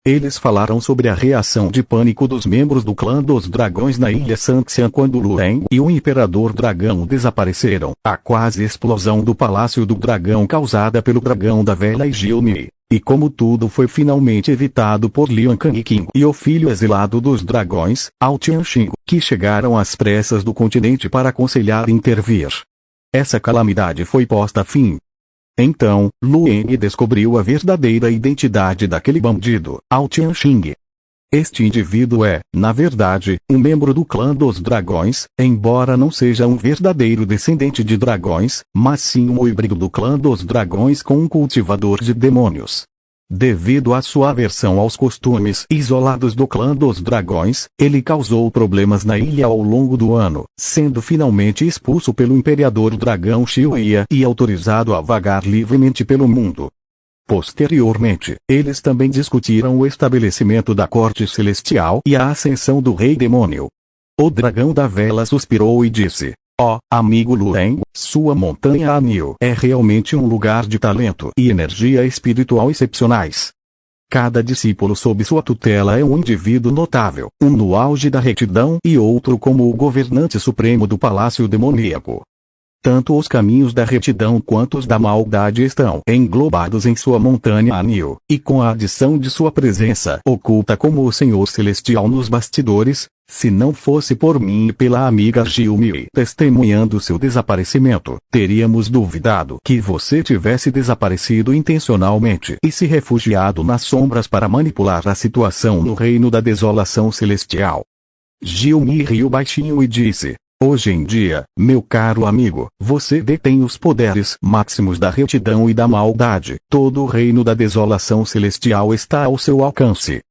Eles falaram sobre a reação de pânico dos membros do clã dos dragões na ilha Sanxian quando Luen e o Imperador Dragão desapareceram, a quase explosão do Palácio do Dragão causada pelo Dragão da Vela e Gilme, e como tudo foi finalmente evitado por Lian Kangqing e o filho exilado dos dragões, Ao Tianxing, que chegaram às pressas do continente para aconselhar e intervir. Essa calamidade foi posta a fim. Então, Luen descobriu a verdadeira identidade daquele bandido, Ao Tianxing. Este indivíduo é, na verdade, um membro do clã dos dragões, embora não seja um verdadeiro descendente de dragões, mas sim um híbrido do clã dos dragões com um cultivador de demônios. Devido à sua aversão aos costumes isolados do clã dos dragões, ele causou problemas na ilha ao longo do ano, sendo finalmente expulso pelo Imperador Dragão Xiuya e autorizado a vagar livremente pelo mundo. Posteriormente, eles também discutiram o estabelecimento da Corte Celestial e a ascensão do Rei Demônio. O Dragão da Vela suspirou e disse: amigo Luen, sua montanha Anil é realmente um lugar de talento e energia espiritual excepcionais. Cada discípulo sob sua tutela é um indivíduo notável, um no auge da retidão e outro como o governante supremo do Palácio Demoníaco. Tanto os caminhos da retidão quanto os da maldade estão englobados em sua montanha Anil, e com a adição de sua presença oculta como o Senhor Celestial nos bastidores, se não fosse por mim e pela amiga Gilme testemunhando seu desaparecimento, teríamos duvidado que você tivesse desaparecido intencionalmente e se refugiado nas sombras para manipular a situação no reino da desolação celestial. Gilme riu baixinho e disse: hoje em dia, meu caro amigo, você detém os poderes máximos da retidão e da maldade. Todo o reino da desolação celestial está ao seu alcance.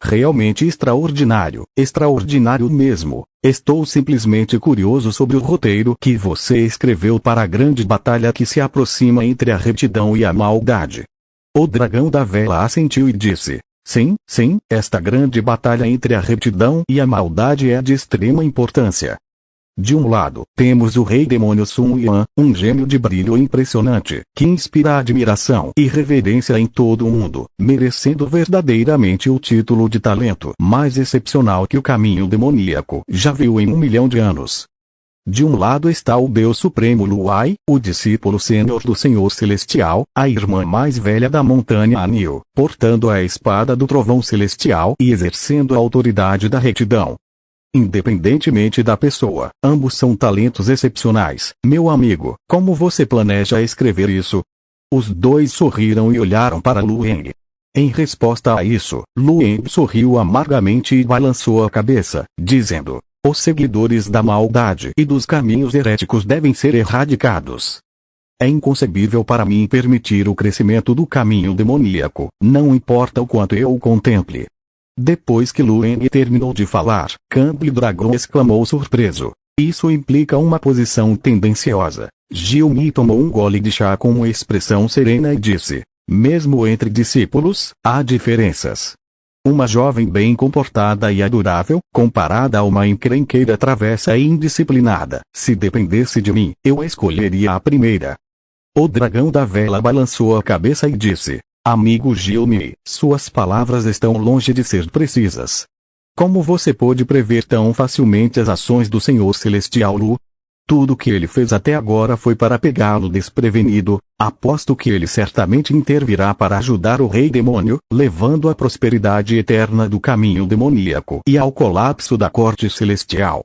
Realmente extraordinário, extraordinário mesmo. Estou simplesmente curioso sobre o roteiro que você escreveu para a grande batalha que se aproxima entre a retidão e a maldade. O dragão da vela assentiu e disse: sim, sim, esta grande batalha entre a retidão e a maldade é de extrema importância. De um lado, temos o rei demônio Sun Yan, um gênio de brilho impressionante, que inspira admiração e reverência em todo o mundo, merecendo verdadeiramente o título de talento mais excepcional que o caminho demoníaco já viu em 1 milhão de anos. De um lado está o Deus Supremo Luai, o discípulo sênior do Senhor Celestial, a irmã mais velha da montanha Anil, portando a espada do trovão celestial e exercendo a autoridade da retidão. Independentemente da pessoa, ambos são talentos excepcionais. Meu amigo, como você planeja escrever isso? Os dois sorriram e olharam para Lueng. Em resposta a isso, Lueng sorriu amargamente e balançou a cabeça, dizendo: os seguidores da maldade e dos caminhos heréticos devem ser erradicados. É inconcebível para mim permitir o crescimento do caminho demoníaco, não importa o quanto eu o contemple. Depois que Lueng terminou de falar, Candle Dragon exclamou surpreso: isso implica uma posição tendenciosa. Gilmi tomou um gole de chá com uma expressão serena e disse: mesmo entre discípulos, há diferenças. Uma jovem bem comportada e adorável, comparada a uma encrenqueira travessa e indisciplinada. Se dependesse de mim, eu escolheria a primeira. O dragão da vela balançou a cabeça e disse: amigo Gilmi, suas palavras estão longe de ser precisas. Como você pôde prever tão facilmente as ações do Senhor Celestial Lu? Tudo que ele fez até agora foi para pegá-lo desprevenido. Aposto que ele certamente intervirá para ajudar o Rei Demônio, levando à prosperidade eterna do caminho demoníaco e ao colapso da corte celestial.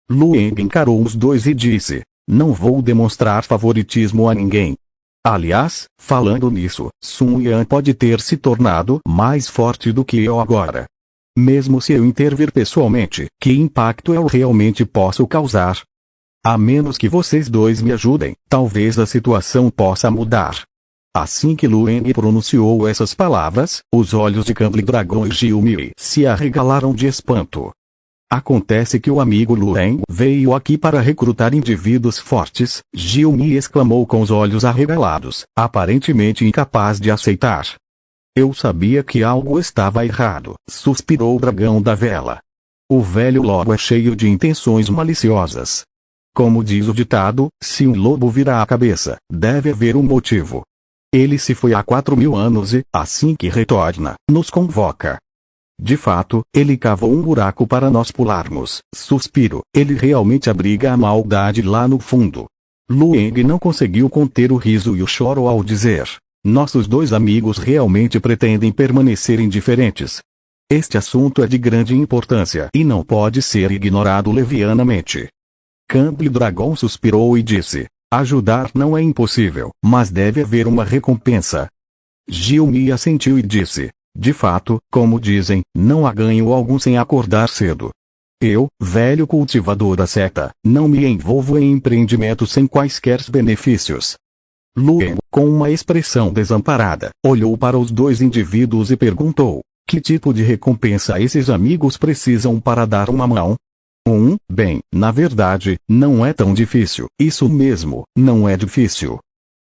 Lueng encarou os dois e disse: não vou demonstrar favoritismo a ninguém. Aliás, falando nisso, Sun Yan pode ter se tornado mais forte do que eu agora. Mesmo se eu intervir pessoalmente, que impacto eu realmente posso causar? A menos que vocês dois me ajudem, talvez a situação possa mudar. Assim que Lueng pronunciou essas palavras, os olhos de Candle Dragon e Gilmi se arregalaram de espanto. Acontece que o amigo Lueng veio aqui para recrutar indivíduos fortes, Gilmi exclamou com os olhos arregalados, aparentemente incapaz de aceitar. Eu sabia que algo estava errado, suspirou o dragão da vela. O velho lobo é cheio de intenções maliciosas. Como diz o ditado, se um lobo vira a cabeça, deve haver um motivo. Ele se foi há 4.000 anos e, assim que retorna, nos convoca. De fato, ele cavou um buraco para nós pularmos. Suspiro, ele realmente abriga a maldade lá no fundo. Lueng não conseguiu conter o riso e o choro ao dizer: nossos dois amigos realmente pretendem permanecer indiferentes. Este assunto é de grande importância e não pode ser ignorado levianamente. Candle Dragon suspirou e disse: ajudar não é impossível, mas deve haver uma recompensa. Gilmi assentiu e disse: de fato, como dizem, não há ganho algum sem acordar cedo. Eu, velho cultivador da seta, não me envolvo em empreendimentos sem quaisquer benefícios. Lueng, com uma expressão desamparada, olhou para os dois indivíduos e perguntou: que tipo de recompensa esses amigos precisam para dar uma mão? Bem, na verdade, não é tão difícil. Isso mesmo, não é difícil.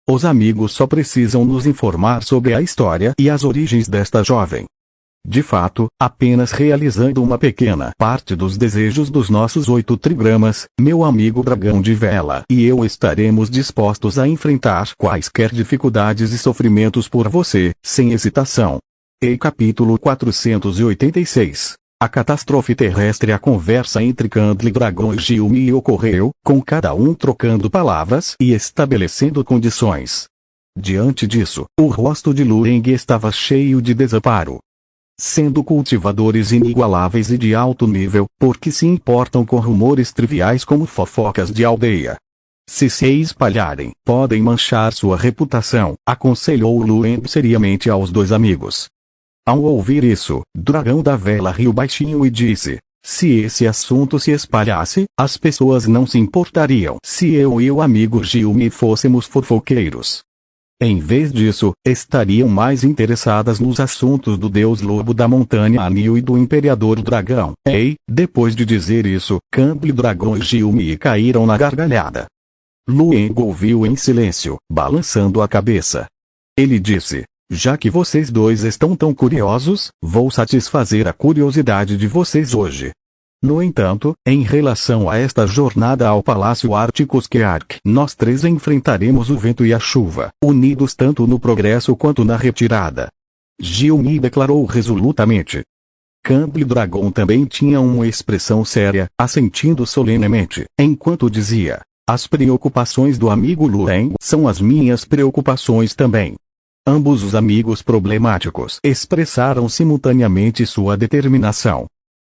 Os amigos só precisam nos informar sobre a história e as origens desta jovem. De fato, apenas realizando uma pequena parte dos desejos dos nossos 8 trigramas, meu amigo dragão de vela e eu estaremos dispostos a enfrentar quaisquer dificuldades e sofrimentos por você, sem hesitação. E capítulo 486. A catástrofe terrestre. A conversa entre Candle Dragon e Gilmi ocorreu, com cada um trocando palavras e estabelecendo condições. Diante disso, o rosto de Lueng estava cheio de desamparo. Sendo cultivadores inigualáveis e de alto nível, porque se importam com rumores triviais como fofocas de aldeia. Se espalharem, podem manchar sua reputação, aconselhou Lueng seriamente aos dois amigos. Ao ouvir isso, Dragão da Vela riu baixinho e disse: se esse assunto se espalhasse, as pessoas não se importariam se eu e o amigo Gilmi fôssemos fofoqueiros. Em vez disso, estariam mais interessadas nos assuntos do deus lobo da montanha Anil e do imperador dragão. Ei, depois de dizer isso, Campbell Dragon e Gilmy caíram na gargalhada. Lueng ouviu em silêncio, balançando a cabeça. Ele disse: já que vocês dois estão tão curiosos, vou satisfazer a curiosidade de vocês hoje. No entanto, em relação a esta jornada ao Palácio Ártico Skeark, nós três enfrentaremos o vento e a chuva, unidos tanto no progresso quanto na retirada. Gilmy declarou resolutamente. Campbell Dragon também tinha uma expressão séria, assentindo solenemente, enquanto dizia: as preocupações do amigo Lueng são as minhas preocupações também. Ambos os amigos problemáticos expressaram simultaneamente sua determinação.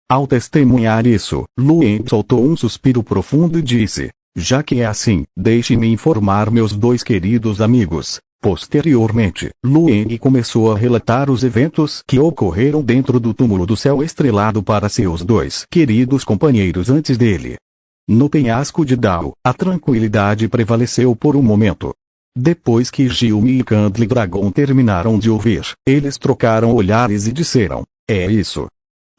Ao testemunhar isso, Lueng soltou um suspiro profundo e disse: já que é assim, deixe-me informar meus dois queridos amigos. Posteriormente, Lueng começou a relatar os eventos que ocorreram dentro do túmulo do céu estrelado para seus dois queridos companheiros antes dele. No penhasco de Dao, a tranquilidade prevaleceu por um momento. Depois que Gilmy e Campbell Dragon terminaram de ouvir, eles trocaram olhares e disseram: é isso.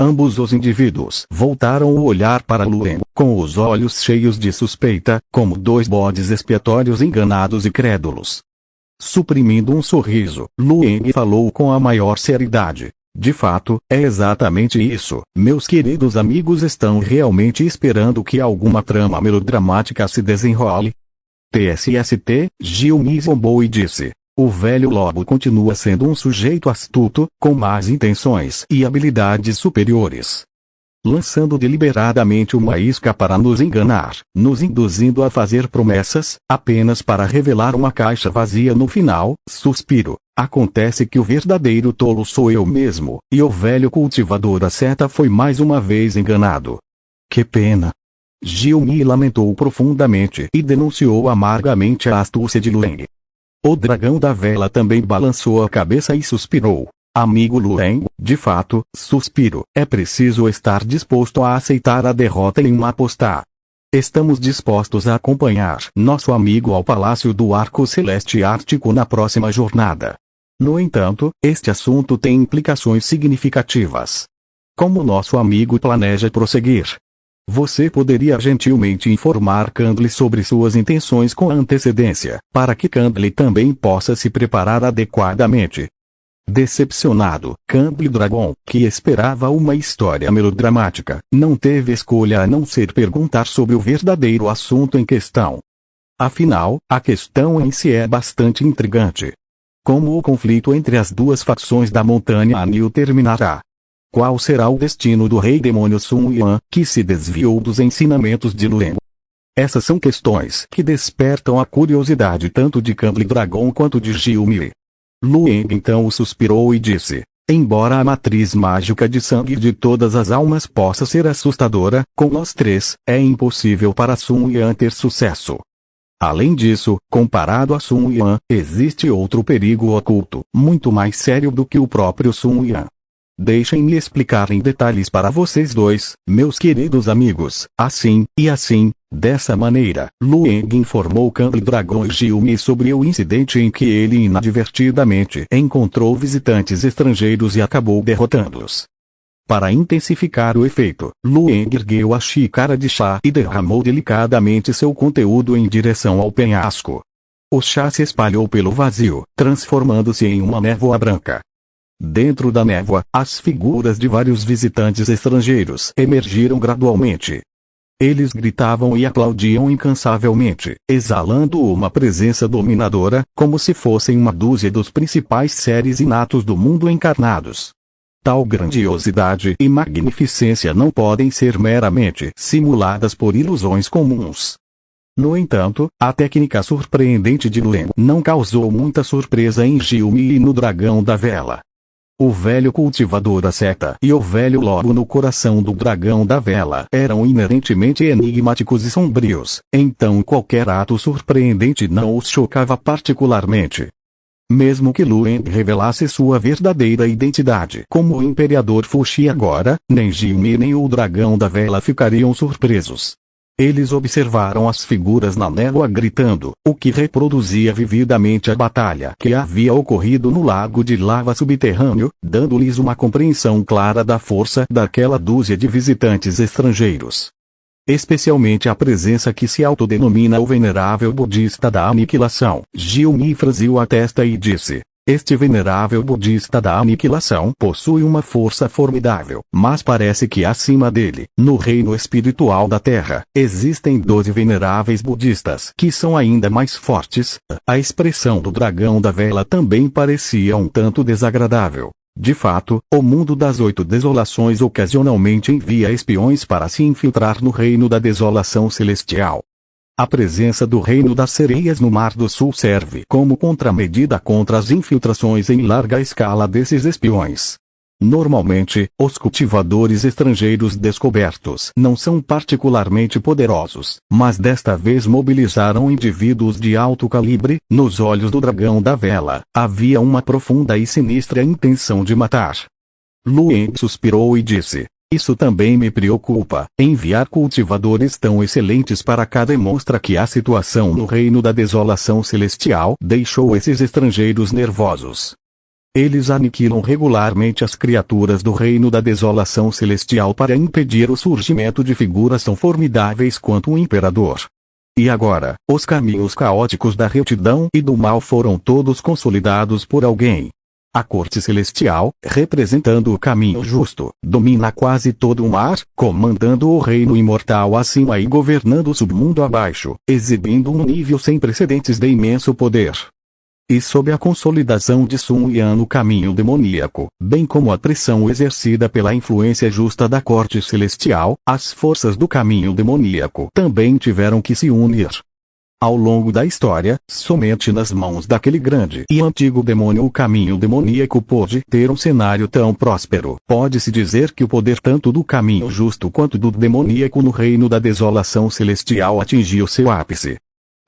Ambos os indivíduos voltaram o olhar para Lueng, com os olhos cheios de suspeita, como dois bodes expiatórios enganados e crédulos. Suprimindo um sorriso, Lueng falou com a maior seriedade: de fato, é exatamente isso. Meus queridos amigos estão realmente esperando que alguma trama melodramática se desenrole? TSST, Gilmy zombou e disse: o velho lobo continua sendo um sujeito astuto, com más intenções e habilidades superiores. Lançando deliberadamente uma isca para nos enganar, nos induzindo a fazer promessas, apenas para revelar uma caixa vazia no final. Suspiro. Acontece que o verdadeiro tolo sou eu mesmo, e o velho cultivador da seta foi mais uma vez enganado. Que pena. Gilmy lamentou profundamente e denunciou amargamente a astúcia de Lueng. O dragão da vela também balançou a cabeça e suspirou. Amigo Lueng, de fato, suspiro, é preciso estar disposto a aceitar a derrota em uma aposta. Estamos dispostos a acompanhar nosso amigo ao Palácio do Arco Celeste Ártico na próxima jornada. No entanto, este assunto tem implicações significativas. Como nosso amigo planeja prosseguir? Você poderia gentilmente informar Campbell sobre suas intenções com antecedência, para que Campbell também possa se preparar adequadamente. Decepcionado, Campbell Dragon, que esperava uma história melodramática, não teve escolha a não ser perguntar sobre o verdadeiro assunto em questão. Afinal, a questão em si é bastante intrigante. Como o conflito entre as duas facções da Montanha Anil terminará? Qual será o destino do rei demônio Sun Yan, que se desviou dos ensinamentos de Lueng? Essas são questões que despertam a curiosidade tanto de Campbell Dragon quanto de Gilmy. Lueng então suspirou e disse: embora a matriz mágica de sangue de todas as almas possa ser assustadora, com nós três, é impossível para Sun Yan ter sucesso. Além disso, comparado a Sun Yan, existe outro perigo oculto, muito mais sério do que o próprio Sun Yan. Deixem-me explicar em detalhes para vocês dois, meus queridos amigos, assim, e assim, dessa maneira. Lueng informou Campbell Dragon e Gilmy sobre o incidente em que ele inadvertidamente encontrou visitantes estrangeiros e acabou derrotando-os. Para intensificar o efeito, Lueng ergueu a xícara de chá e derramou delicadamente seu conteúdo em direção ao penhasco. O chá se espalhou pelo vazio, transformando-se em uma névoa branca. Dentro da névoa, as figuras de vários visitantes estrangeiros emergiram gradualmente. Eles gritavam e aplaudiam incansavelmente, exalando uma presença dominadora, como se fossem uma dúzia dos principais seres inatos do mundo encarnados. Tal grandiosidade e magnificência não podem ser meramente simuladas por ilusões comuns. No entanto, a técnica surpreendente de Lueng não causou muita surpresa em Gilmy e no dragão da vela. O velho cultivador da seta e o velho lobo no coração do dragão da vela eram inerentemente enigmáticos e sombrios, então qualquer ato surpreendente não os chocava particularmente. Mesmo que Lueng revelasse sua verdadeira identidade como o Imperador Fuxi agora, nem Gilmy nem o dragão da vela ficariam surpresos. Eles observaram as figuras na névoa gritando, o que reproduzia vividamente a batalha que havia ocorrido no lago de lava subterrâneo, dando-lhes uma compreensão clara da força daquela dúzia de visitantes estrangeiros. Especialmente a presença que se autodenomina o venerável budista da aniquilação. Gilmi franziu a testa e disse: este venerável budista da aniquilação possui uma força formidável, mas parece que acima dele, no reino espiritual da Terra, existem 12 veneráveis budistas que são ainda mais fortes. A expressão do dragão da vela também parecia um tanto desagradável. De fato, o mundo das 8 desolações ocasionalmente envia espiões para se infiltrar no reino da desolação celestial. A presença do reino das sereias no Mar do Sul serve como contramedida contra as infiltrações em larga escala desses espiões. Normalmente, os cultivadores estrangeiros descobertos não são particularmente poderosos, mas desta vez mobilizaram indivíduos de alto calibre. Nos olhos do dragão da vela, havia uma profunda e sinistra intenção de matar. Luen suspirou e disse: isso também me preocupa. Enviar cultivadores tão excelentes para cá demonstra que a situação no reino da desolação celestial deixou esses estrangeiros nervosos. Eles aniquilam regularmente as criaturas do reino da desolação celestial para impedir o surgimento de figuras tão formidáveis quanto o imperador. E agora, os caminhos caóticos da retidão e do mal foram todos consolidados por alguém. A corte celestial, representando o caminho justo, domina quase todo o mar, comandando o reino imortal acima e governando o submundo abaixo, exibindo um nível sem precedentes de imenso poder. E sob a consolidação de Sun Yan no caminho demoníaco, bem como a pressão exercida pela influência justa da corte celestial, as forças do caminho demoníaco também tiveram que se unir. Ao longo da história, somente nas mãos daquele grande e antigo demônio o caminho demoníaco pôde ter um cenário tão próspero. Pode-se dizer que o poder tanto do caminho justo quanto do demoníaco no reino da desolação celestial atingiu seu ápice.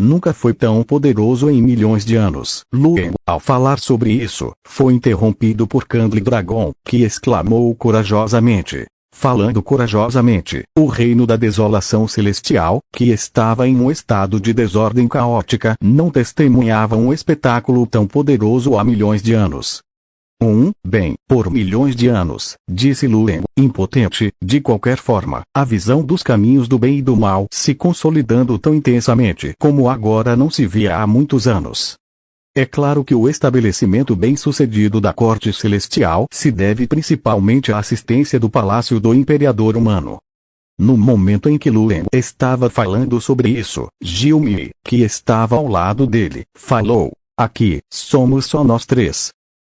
Nunca foi tão poderoso em milhões de anos. Luen, ao falar sobre isso, foi interrompido por Candle Dragon, que exclamou corajosamente. Falando corajosamente, o reino da desolação celestial, que estava em um estado de desordem caótica, não testemunhava um espetáculo tão poderoso há milhões de anos. Bem, por milhões de anos, disse Luen, impotente. De qualquer forma, a visão dos caminhos do bem e do mal se consolidando tão intensamente como agora não se via há muitos anos. É claro que o estabelecimento bem-sucedido da corte celestial se deve principalmente à assistência do palácio do imperador humano. No momento em que Luen estava falando sobre isso, Gilmi, que estava ao lado dele, falou: aqui, somos só nós três.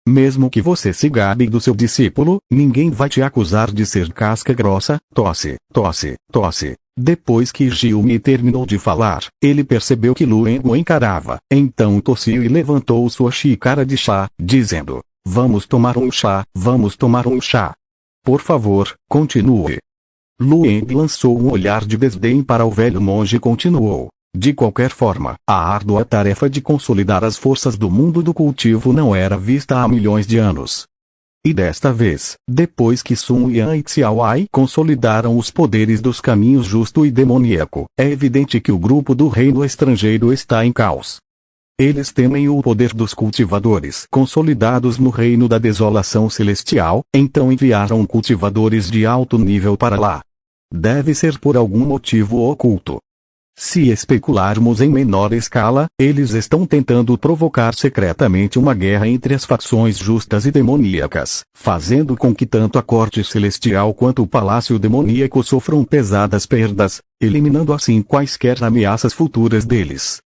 Mesmo que você se gabe do seu discípulo, ninguém vai te acusar de ser casca grossa. Tosse, tosse, tosse. Depois que Gilmi terminou de falar, ele percebeu que Luen o encarava. Então tossiu e levantou sua xícara de chá, dizendo: vamos tomar um chá, vamos tomar um chá. Por favor, continue. Luen lançou um olhar de desdém para o velho monge e continuou: de qualquer forma, a árdua tarefa de consolidar as forças do mundo do cultivo não era vista há milhões de anos. E desta vez, depois que Sun Yan e Xiao Ai consolidaram os poderes dos caminhos justo e demoníaco, é evidente que o grupo do reino estrangeiro está em caos. Eles temem o poder dos cultivadores consolidados no reino da desolação celestial, então enviaram cultivadores de alto nível para lá. Deve ser por algum motivo oculto. Se especularmos em menor escala, eles estão tentando provocar secretamente uma guerra entre as facções justas e demoníacas, fazendo com que tanto a corte celestial quanto o palácio demoníaco sofram pesadas perdas, eliminando assim quaisquer ameaças futuras deles.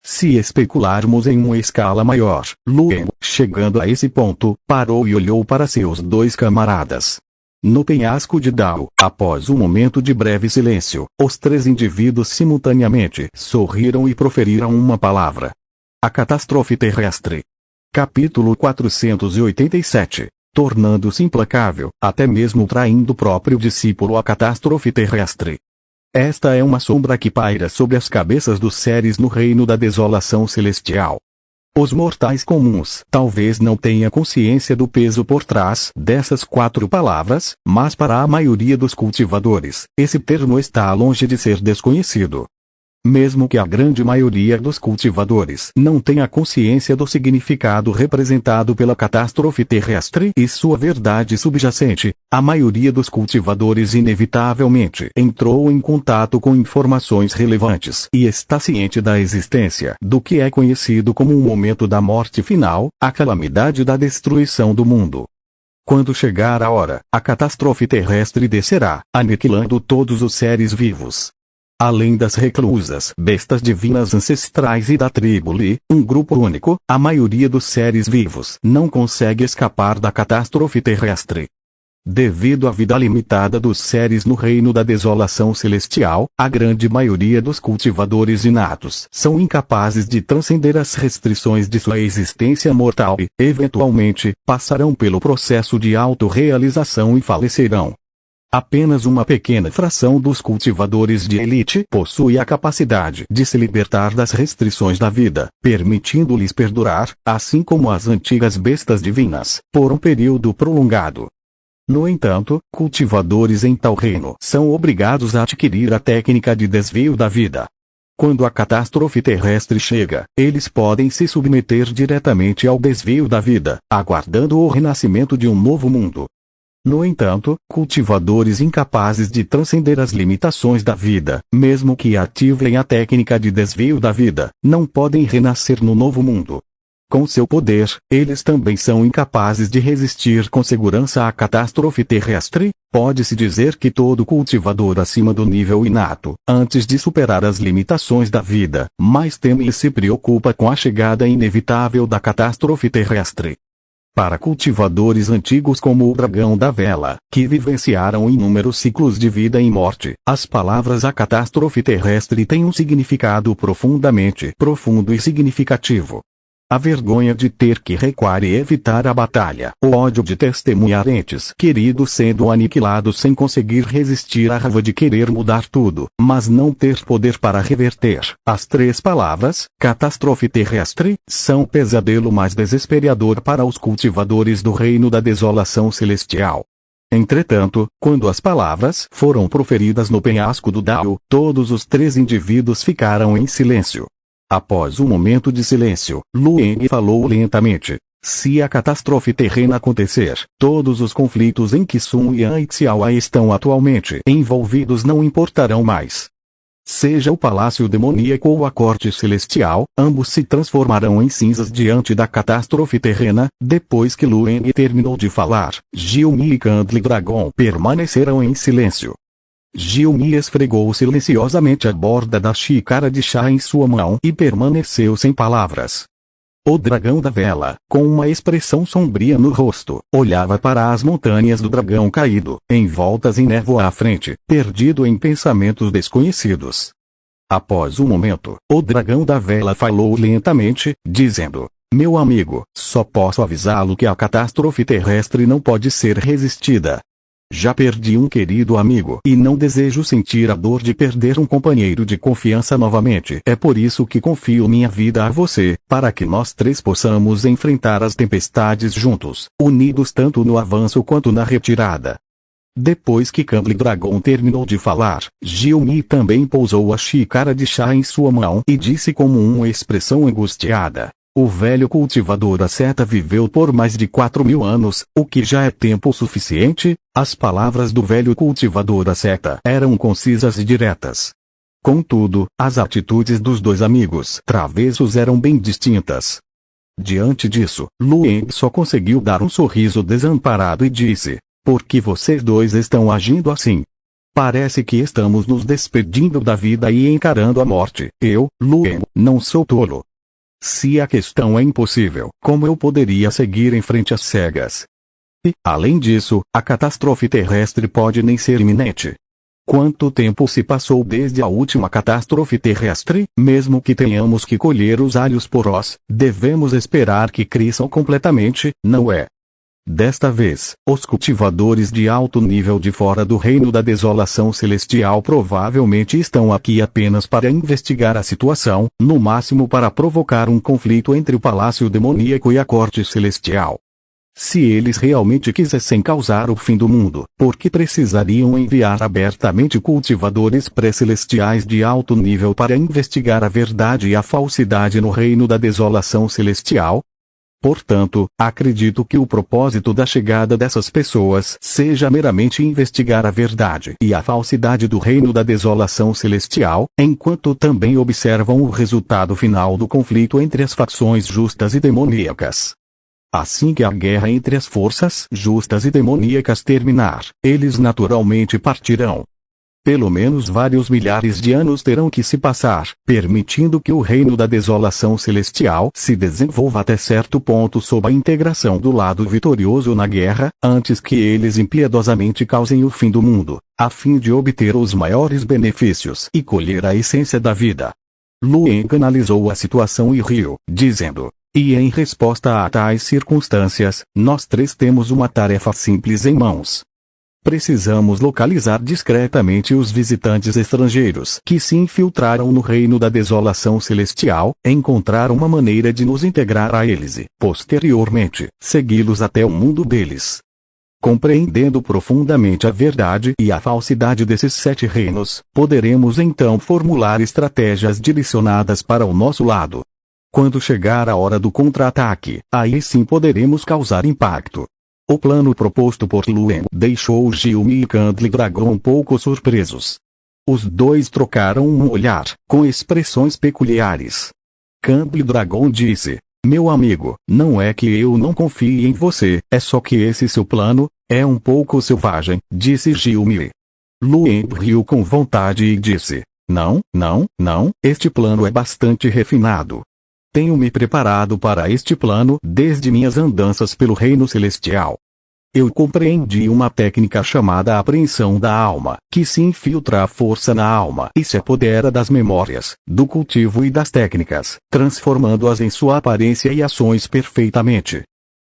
Se especularmos em uma escala maior, Luen, chegando a esse ponto, parou e olhou para seus dois camaradas. No penhasco de Dao, após um momento de breve silêncio, os três indivíduos simultaneamente sorriram e proferiram uma palavra. A catástrofe terrestre. Capítulo 487. Tornando-se implacável, até mesmo traindo o próprio discípulo a catástrofe terrestre. Esta é uma sombra que paira sobre as cabeças dos seres no reino da desolação celestial. Os mortais comuns talvez não tenham consciência do peso por trás dessas 4 palavras, mas para a maioria dos cultivadores, esse termo está longe de ser desconhecido. Mesmo que a grande maioria dos cultivadores não tenha consciência do significado representado pela catástrofe terrestre e sua verdade subjacente, a maioria dos cultivadores inevitavelmente entrou em contato com informações relevantes e está ciente da existência do que é conhecido como o momento da morte final, a calamidade da destruição do mundo. Quando chegar a hora, a catástrofe terrestre descerá, aniquilando todos os seres vivos. Além das reclusas bestas divinas ancestrais e da tribo Li, um grupo único, a maioria dos seres vivos não consegue escapar da catástrofe terrestre. Devido à vida limitada dos seres no reino da desolação celestial, a grande maioria dos cultivadores inatos são incapazes de transcender as restrições de sua existência mortal e, eventualmente, passarão pelo processo de autorrealização e falecerão. Apenas uma pequena fração dos cultivadores de elite possui a capacidade de se libertar das restrições da vida, permitindo-lhes perdurar, assim como as antigas bestas divinas, por um período prolongado. No entanto, cultivadores em tal reino são obrigados a adquirir a técnica de desvio da vida. Quando a catástrofe terrestre chega, eles podem se submeter diretamente ao desvio da vida, aguardando o renascimento de um novo mundo. No entanto, cultivadores incapazes de transcender as limitações da vida, mesmo que ativem a técnica de desvio da vida, não podem renascer no novo mundo. Com seu poder, eles também são incapazes de resistir com segurança à catástrofe terrestre. Pode-se dizer que todo cultivador acima do nível inato, antes de superar as limitações da vida, mais teme e se preocupa com a chegada inevitável da catástrofe terrestre. Para cultivadores antigos como o dragão da vela, que vivenciaram inúmeros ciclos de vida e morte, as palavras a catástrofe terrestre têm um significado profundamente profundo e significativo. A vergonha de ter que recuar e evitar a batalha, o ódio de testemunhar entes queridos sendo aniquilados sem conseguir resistir à raiva de querer mudar tudo, mas não ter poder para reverter. As 3 palavras, catástrofe terrestre, são o pesadelo mais desesperador para os cultivadores do reino da desolação celestial. Entretanto, quando as palavras foram proferidas no penhasco do Dao, todos os 3 indivíduos ficaram em silêncio. Após um momento de silêncio, Lueng falou lentamente. Se a catástrofe terrena acontecer, todos os conflitos em que Sun Yan e Xiaoai estão atualmente envolvidos não importarão mais. Seja o palácio demoníaco ou a corte celestial, ambos se transformarão em cinzas diante da catástrofe terrena. Depois que Lueng terminou de falar, Gilmi e Candle Dragon permaneceram em silêncio. Gilmi esfregou silenciosamente a borda da xícara de chá em sua mão e permaneceu sem palavras. O dragão da vela, com uma expressão sombria no rosto, olhava para as montanhas do dragão caído, envoltas em névoa à frente, perdido em pensamentos desconhecidos. Após um momento, o dragão da vela falou lentamente, dizendo: "Meu amigo, só posso avisá-lo que a catástrofe terrestre não pode ser resistida. Já perdi um querido amigo e não desejo sentir a dor de perder um companheiro de confiança novamente. É por isso que confio minha vida a você, para que nós 3 possamos enfrentar as tempestades juntos, unidos tanto no avanço quanto na retirada." Depois que Candle Dragon terminou de falar, Gilmi também pousou a xícara de chá em sua mão e disse com uma expressão angustiada: "O velho cultivador Aceta viveu por mais de 4.000 anos, o que já é tempo suficiente." As palavras do velho cultivador Aceta eram concisas e diretas. Contudo, as atitudes dos 2 amigos travessos eram bem distintas. Diante disso, Lueng só conseguiu dar um sorriso desamparado e disse: "Por que vocês 2 estão agindo assim? Parece que estamos nos despedindo da vida e encarando a morte. Eu, Lueng, não sou tolo. Se a questão é impossível, como eu poderia seguir em frente às cegas? E, além disso, a catástrofe terrestre pode nem ser iminente. Quanto tempo se passou desde a última catástrofe terrestre? Mesmo que tenhamos que colher os alhos porós, devemos esperar que cresçam completamente, não é?" Desta vez, os cultivadores de alto nível de fora do reino da desolação celestial provavelmente estão aqui apenas para investigar a situação, no máximo para provocar um conflito entre o palácio demoníaco e a corte celestial. Se eles realmente quisessem causar o fim do mundo, por que precisariam enviar abertamente cultivadores pré-celestiais de alto nível para investigar a verdade e a falsidade no reino da desolação celestial? Portanto, acredito que o propósito da chegada dessas pessoas seja meramente investigar a verdade e a falsidade do reino da desolação celestial, enquanto também observam o resultado final do conflito entre as facções justas e demoníacas. Assim que a guerra entre as forças justas e demoníacas terminar, eles naturalmente partirão. Pelo menos vários milhares de anos terão que se passar, permitindo que o reino da desolação celestial se desenvolva até certo ponto sob a integração do lado vitorioso na guerra, antes que eles impiedosamente causem o fim do mundo, a fim de obter os maiores benefícios e colher a essência da vida. Lueng analisou a situação e riu, dizendo: e em resposta a tais circunstâncias, nós três temos uma tarefa simples em mãos. Precisamos localizar discretamente os visitantes estrangeiros que se infiltraram no reino da desolação celestial, encontrar uma maneira de nos integrar a eles e, posteriormente, segui-los até o mundo deles. Compreendendo profundamente a verdade e a falsidade desses 7 reinos, poderemos então formular estratégias direcionadas para o nosso lado. Quando chegar a hora do contra-ataque, aí sim poderemos causar impacto. O plano proposto por Lueng deixou Gilme e Candle Dragon um pouco surpresos. Os dois trocaram um olhar, com expressões peculiares. Candle Dragon disse: meu amigo, não é que eu não confie em você, é só que esse seu plano é um pouco selvagem, disse Gilme. Lueng riu com vontade e disse: não, este plano é bastante refinado. Tenho me preparado para este plano desde minhas andanças pelo reino celestial. Eu compreendi uma técnica chamada apreensão da alma, que se infiltra a força na alma e se apodera das memórias, do cultivo e das técnicas, transformando-as em sua aparência e ações perfeitamente.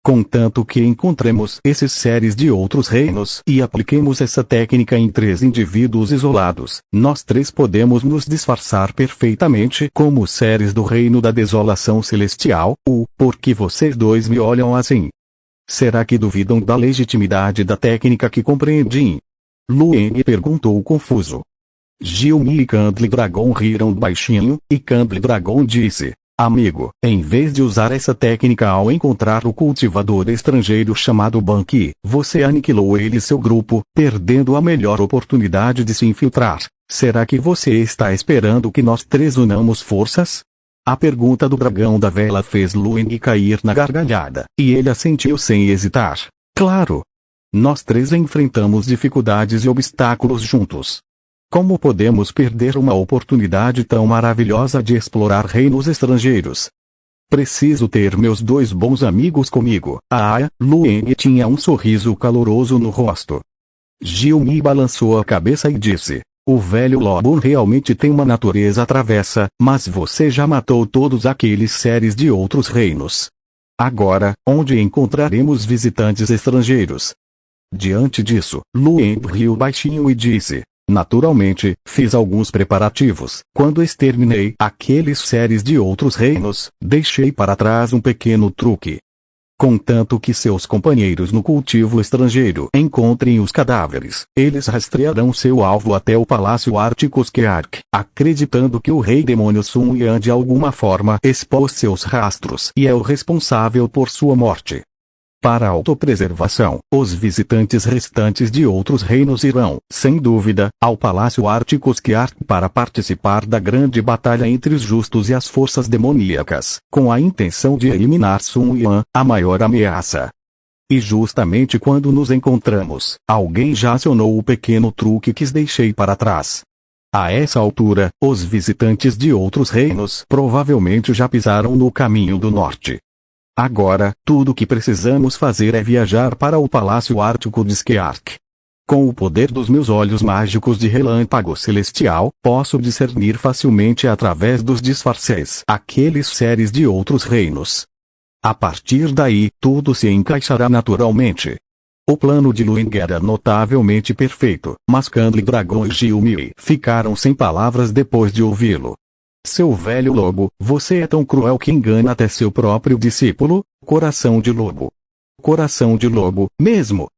Contanto que encontremos esses seres de outros reinos e apliquemos essa técnica em 3 indivíduos isolados, nós 3 podemos nos disfarçar perfeitamente como seres do reino da desolação celestial. Por que vocês 2 me olham assim? Será que duvidam da legitimidade da técnica que compreendi? Lueng perguntou confuso. Gilme e Candle Dragon riram baixinho, e Candle Dragon disse: amigo, em vez de usar essa técnica ao encontrar o cultivador estrangeiro chamado Banqi, você aniquilou ele e seu grupo, perdendo a melhor oportunidade de se infiltrar. Será que você está esperando que nós 3 unamos forças? A pergunta do dragão da vela fez Lueng cair na gargalhada, e ele assentiu sem hesitar. Claro! Nós 3 enfrentamos dificuldades e obstáculos juntos. Como podemos perder uma oportunidade tão maravilhosa de explorar reinos estrangeiros? Preciso ter meus 2 bons amigos comigo. Lueng tinha um sorriso caloroso no rosto. Gilme balançou a cabeça e disse: o velho lobo realmente tem uma natureza travessa, mas você já matou todos aqueles seres de outros reinos. Agora, onde encontraremos visitantes estrangeiros? Diante disso, Lueng riu baixinho e disse: naturalmente, fiz alguns preparativos. Quando exterminei aqueles seres de outros reinos, deixei para trás um pequeno truque. Contanto que seus companheiros no cultivo estrangeiro encontrem os cadáveres, eles rastrearão seu alvo até o Palácio Articosqueark, acreditando que o rei demônio Sun Yan de alguma forma expôs seus rastros e é o responsável por sua morte. Para autopreservação, os visitantes restantes de outros reinos irão, sem dúvida, ao Palácio Articosqueark para participar da grande batalha entre os justos e as forças demoníacas, com a intenção de eliminar Sun Yan, a maior ameaça. E justamente quando nos encontramos, alguém já acionou o pequeno truque que deixei para trás. A essa altura, os visitantes de outros reinos provavelmente já pisaram no caminho do norte. Agora, tudo o que precisamos fazer é viajar para o Palácio Ártico de Skeark. Com o poder dos meus olhos mágicos de relâmpago celestial, posso discernir facilmente através dos disfarces aqueles seres de outros reinos. A partir daí, tudo se encaixará naturalmente. O plano de Lueng era notavelmente perfeito, mas Candle Dragon e Gilmei ficaram sem palavras depois de ouvi-lo. Seu velho lobo, você é tão cruel que engana até seu próprio discípulo, coração de lobo. Coração de lobo, mesmo.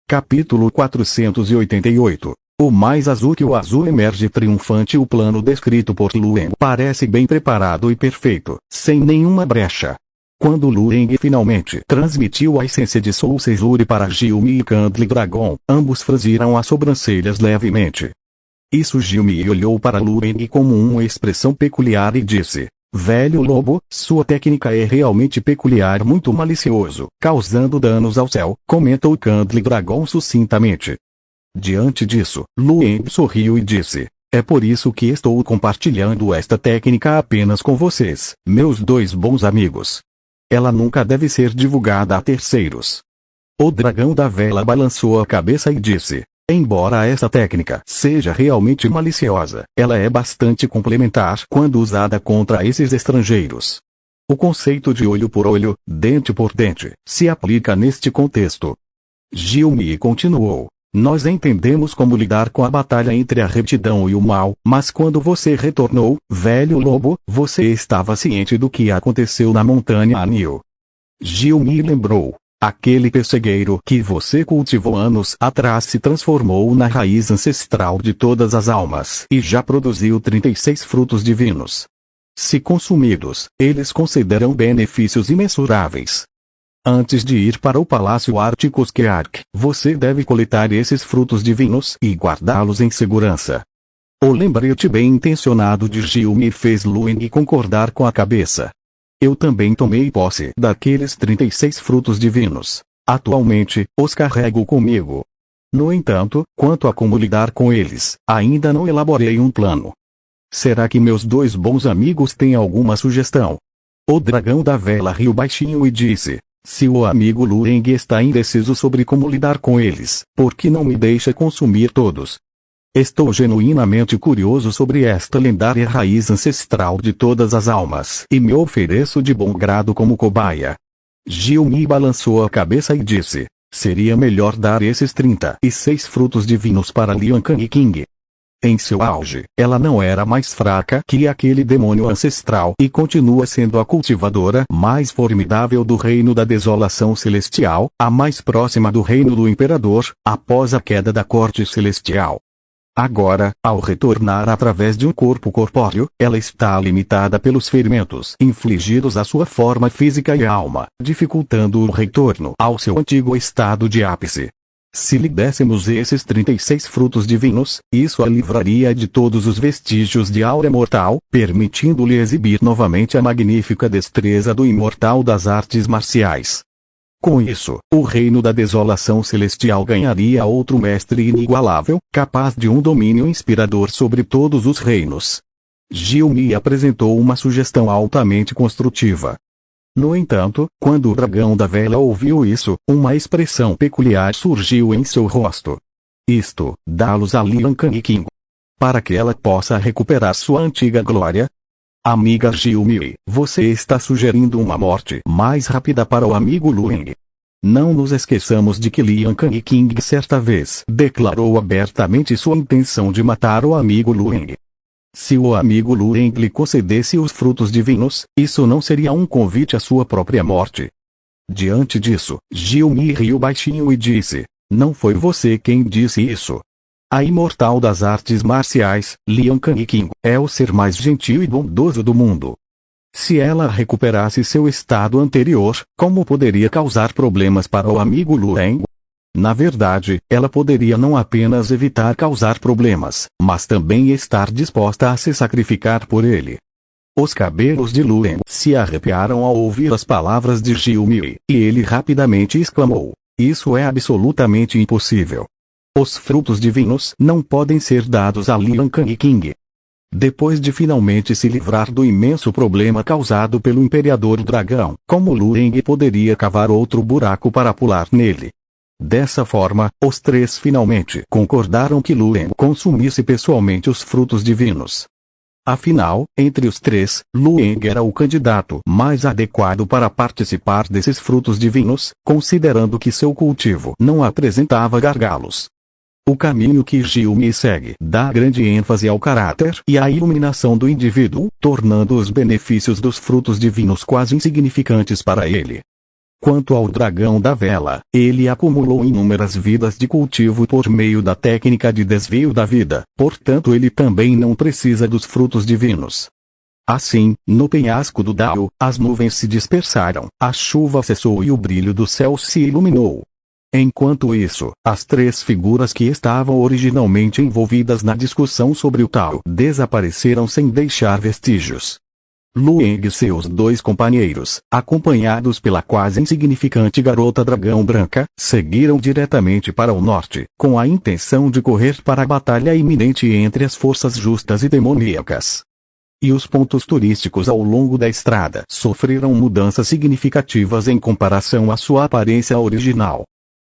Capítulo 488. O mais azul que o azul emerge triunfante. O plano descrito por Lueng parece bem preparado e perfeito, sem nenhuma brecha. Quando Lueng finalmente transmitiu a essência de Soul Seizure para Gilmei e Candle Dragon, ambos franziram as sobrancelhas levemente. Isso Gilmei olhou para Lueng com uma expressão peculiar e disse: velho lobo, sua técnica é realmente peculiar, muito malicioso, causando danos ao céu, comentou Candle Dragon sucintamente. Diante disso, Lueng sorriu e disse: é por isso que estou compartilhando esta técnica apenas com vocês, meus dois bons amigos. Ela nunca deve ser divulgada a terceiros. O dragão da vela balançou a cabeça e disse: embora esta técnica seja realmente maliciosa, ela é bastante complementar quando usada contra esses estrangeiros. O conceito de olho por olho, dente por dente, se aplica neste contexto. Gilmei continuou: nós entendemos como lidar com a batalha entre a retidão e o mal, mas quando você retornou, velho lobo, você estava ciente do que aconteceu na montanha Anil. Gilmei lembrou: aquele pessegueiro que você cultivou anos atrás se transformou na raiz ancestral de todas as almas e já produziu 36 frutos divinos. Se consumidos, eles concederão benefícios imensuráveis. Antes de ir para o Palácio Articoskeark, você deve coletar esses frutos divinos e guardá-los em segurança. O lembrete bem intencionado de Gilmei fez Lueng concordar com a cabeça. Eu também tomei posse daqueles 36 frutos divinos. Atualmente, os carrego comigo. No entanto, quanto a como lidar com eles, ainda não elaborei um plano. Será que meus dois bons amigos têm alguma sugestão? O dragão da vela riu baixinho e disse: se o amigo Lueng está indeciso sobre como lidar com eles, por que não me deixa consumir todos? Estou genuinamente curioso sobre esta lendária raiz ancestral de todas as almas e me ofereço de bom grado como cobaia. Gilmei balançou a cabeça e disse: seria melhor dar esses 36 frutos divinos para Lian Kang King. Em seu auge, ela não era mais fraca que aquele demônio ancestral e continua sendo a cultivadora mais formidável do reino da desolação celestial, a mais próxima do reino do imperador, após a queda da corte celestial. Agora, ao retornar através de um corpo corpóreo, ela está limitada pelos ferimentos infligidos à sua forma física e alma, dificultando o retorno ao seu antigo estado de ápice. Se lhe dessemos esses 36 frutos divinos, isso a livraria de todos os vestígios de aura mortal, permitindo-lhe exibir novamente a magnífica destreza do imortal das artes marciais. Com isso, o reino da desolação celestial ganharia outro mestre inigualável, capaz de um domínio inspirador sobre todos os reinos. Gilmei apresentou uma sugestão altamente construtiva. No entanto, quando o dragão da vela ouviu isso, uma expressão peculiar surgiu em seu rosto. Isto, dá-los a Lian Kang King. Para que ela possa recuperar sua antiga glória? Amiga Gilmei, você está sugerindo uma morte mais rápida para o amigo Lueng. Não nos esqueçamos de que Lian Kang King certa vez declarou abertamente sua intenção de matar o amigo Lueng. Se o amigo Lueng lhe concedesse os frutos divinos, isso não seria um convite à sua própria morte. Diante disso, Gilmei riu baixinho e disse: não foi você quem disse isso. A imortal das artes marciais, Lian Kang King, é o ser mais gentil e bondoso do mundo. Se ela recuperasse seu estado anterior, como poderia causar problemas para o amigo Lueng? Na verdade, ela poderia não apenas evitar causar problemas, mas também estar disposta a se sacrificar por ele. Os cabelos de Lueng se arrepiaram ao ouvir as palavras de Gilmei, e ele rapidamente exclamou: isso é absolutamente impossível. Os frutos divinos não podem ser dados a Lian Kang King. Depois de finalmente se livrar do imenso problema causado pelo Imperador Dragão, como Lueng poderia cavar outro buraco para pular nele? Dessa forma, os três finalmente concordaram que Lueng consumisse pessoalmente os frutos divinos. Afinal, entre os três, Lueng era o candidato mais adequado para participar desses frutos divinos, considerando que seu cultivo não apresentava gargalos. O caminho que Gilme segue dá grande ênfase ao caráter e à iluminação do indivíduo, tornando os benefícios dos frutos divinos quase insignificantes para ele. Quanto ao dragão da vela, ele acumulou inúmeras vidas de cultivo por meio da técnica de desvio da vida, portanto ele também não precisa dos frutos divinos. Assim, no penhasco do Dao, as nuvens se dispersaram, a chuva cessou e o brilho do céu se iluminou. Enquanto isso, as três figuras que estavam originalmente envolvidas na discussão sobre o Tao desapareceram sem deixar vestígios. Lueng e seus dois companheiros, acompanhados pela quase insignificante garota dragão branca, seguiram diretamente para o norte, com a intenção de correr para a batalha iminente entre as forças justas e demoníacas. E os pontos turísticos ao longo da estrada sofreram mudanças significativas em comparação à sua aparência original.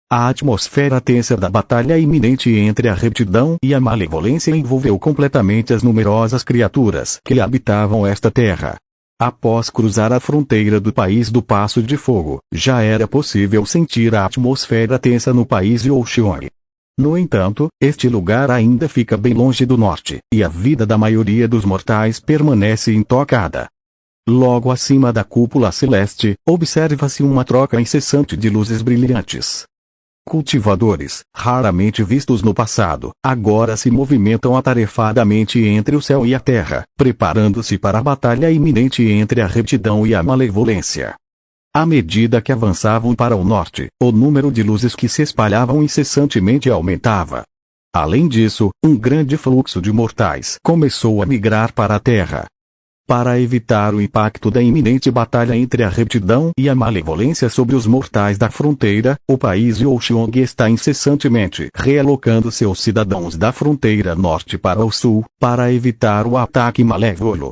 A atmosfera tensa da batalha iminente entre a retidão e a malevolência envolveu completamente as numerosas criaturas que habitavam esta terra. Após cruzar a fronteira do país do Passo de Fogo, já era possível sentir a atmosfera tensa no país de Ouxiong. No entanto, este lugar ainda fica bem longe do norte, e a vida da maioria dos mortais permanece intocada. Logo acima da cúpula celeste, observa-se uma troca incessante de luzes brilhantes. Cultivadores, raramente vistos no passado, agora se movimentam atarefadamente entre o céu e a terra, preparando-se para a batalha iminente entre a retidão e a malevolência. À medida que avançavam para o norte, o número de luzes que se espalhavam incessantemente aumentava. Além disso, um grande fluxo de mortais começou a migrar para a terra. Para evitar o impacto da iminente batalha entre a retidão e a malevolência sobre os mortais da fronteira, o país de Ouxiong está incessantemente realocando seus cidadãos da fronteira norte para o sul, para evitar o ataque malévolo.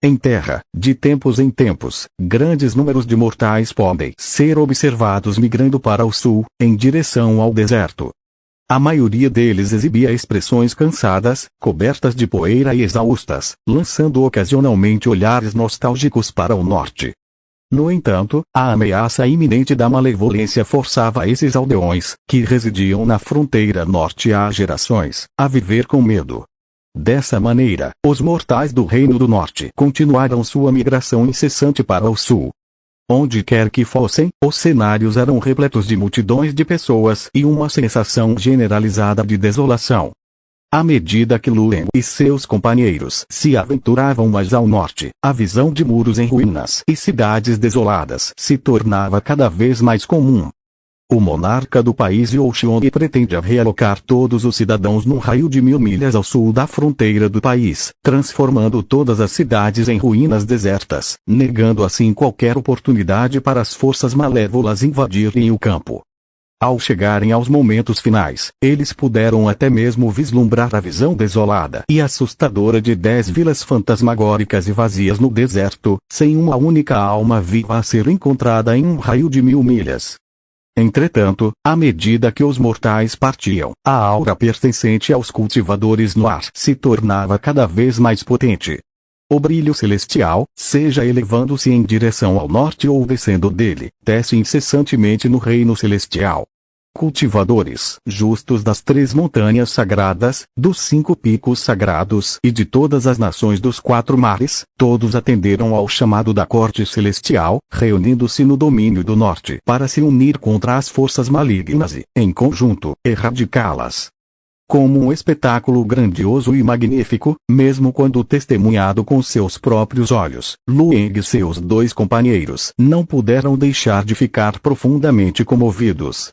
Em terra, de tempos em tempos, grandes números de mortais podem ser observados migrando para o sul, em direção ao deserto. A maioria deles exibia expressões cansadas, cobertas de poeira e exaustas, lançando ocasionalmente olhares nostálgicos para o norte. No entanto, a ameaça iminente da malevolência forçava esses aldeões, que residiam na fronteira norte há gerações, a viver com medo. Dessa maneira, os mortais do Reino do Norte continuaram sua migração incessante para o sul. Onde quer que fossem, os cenários eram repletos de multidões de pessoas e uma sensação generalizada de desolação. À medida que Lueng e seus companheiros se aventuravam mais ao norte, a visão de muros em ruínas e cidades desoladas se tornava cada vez mais comum. O monarca do país de Ouxiong pretende realocar todos os cidadãos num raio de 1000 milhas ao sul da fronteira do país, transformando todas as cidades em ruínas desertas, negando assim qualquer oportunidade para as forças malévolas invadirem o campo. Ao chegarem aos momentos finais, eles puderam até mesmo vislumbrar a visão desolada e assustadora de 10 vilas fantasmagóricas e vazias no deserto, sem uma única alma viva a ser encontrada em um raio de 1000 milhas. Entretanto, à medida que os mortais partiam, a aura pertencente aos cultivadores no ar se tornava cada vez mais potente. O brilho celestial, seja elevando-se em direção ao norte ou descendo dele, desce incessantemente no reino celestial. Cultivadores justos das 3 montanhas sagradas, dos 5 picos sagrados e de todas as nações dos 4 mares, todos atenderam ao chamado da corte celestial, reunindo-se no domínio do norte para se unir contra as forças malignas e, em conjunto, erradicá-las. Como um espetáculo grandioso e magnífico, mesmo quando testemunhado com seus próprios olhos, Lueng e seus 2 companheiros não puderam deixar de ficar profundamente comovidos.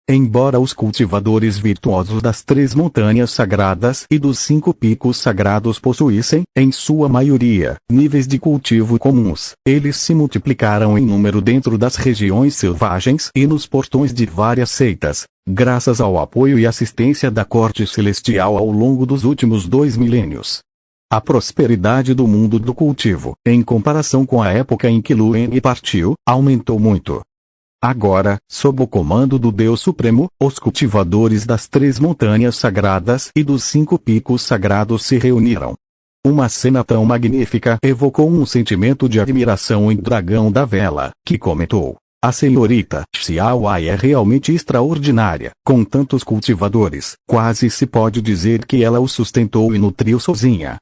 Embora os cultivadores virtuosos das 3 montanhas sagradas e dos 5 picos sagrados possuíssem, em sua maioria, níveis de cultivo comuns, eles se multiplicaram em número dentro das regiões selvagens e nos portões de várias seitas, graças ao apoio e assistência da corte celestial ao longo dos últimos 2 milênios. A prosperidade do mundo do cultivo, em comparação com a época em que Lueng partiu, aumentou muito. Agora, sob o comando do Deus Supremo, os cultivadores das 3 montanhas sagradas e dos 5 picos sagrados se reuniram. Uma cena tão magnífica evocou um sentimento de admiração em Dragão da Vela, que comentou: a senhorita Xiaowai é realmente extraordinária. Com tantos cultivadores, quase se pode dizer que ela os sustentou e nutriu sozinha.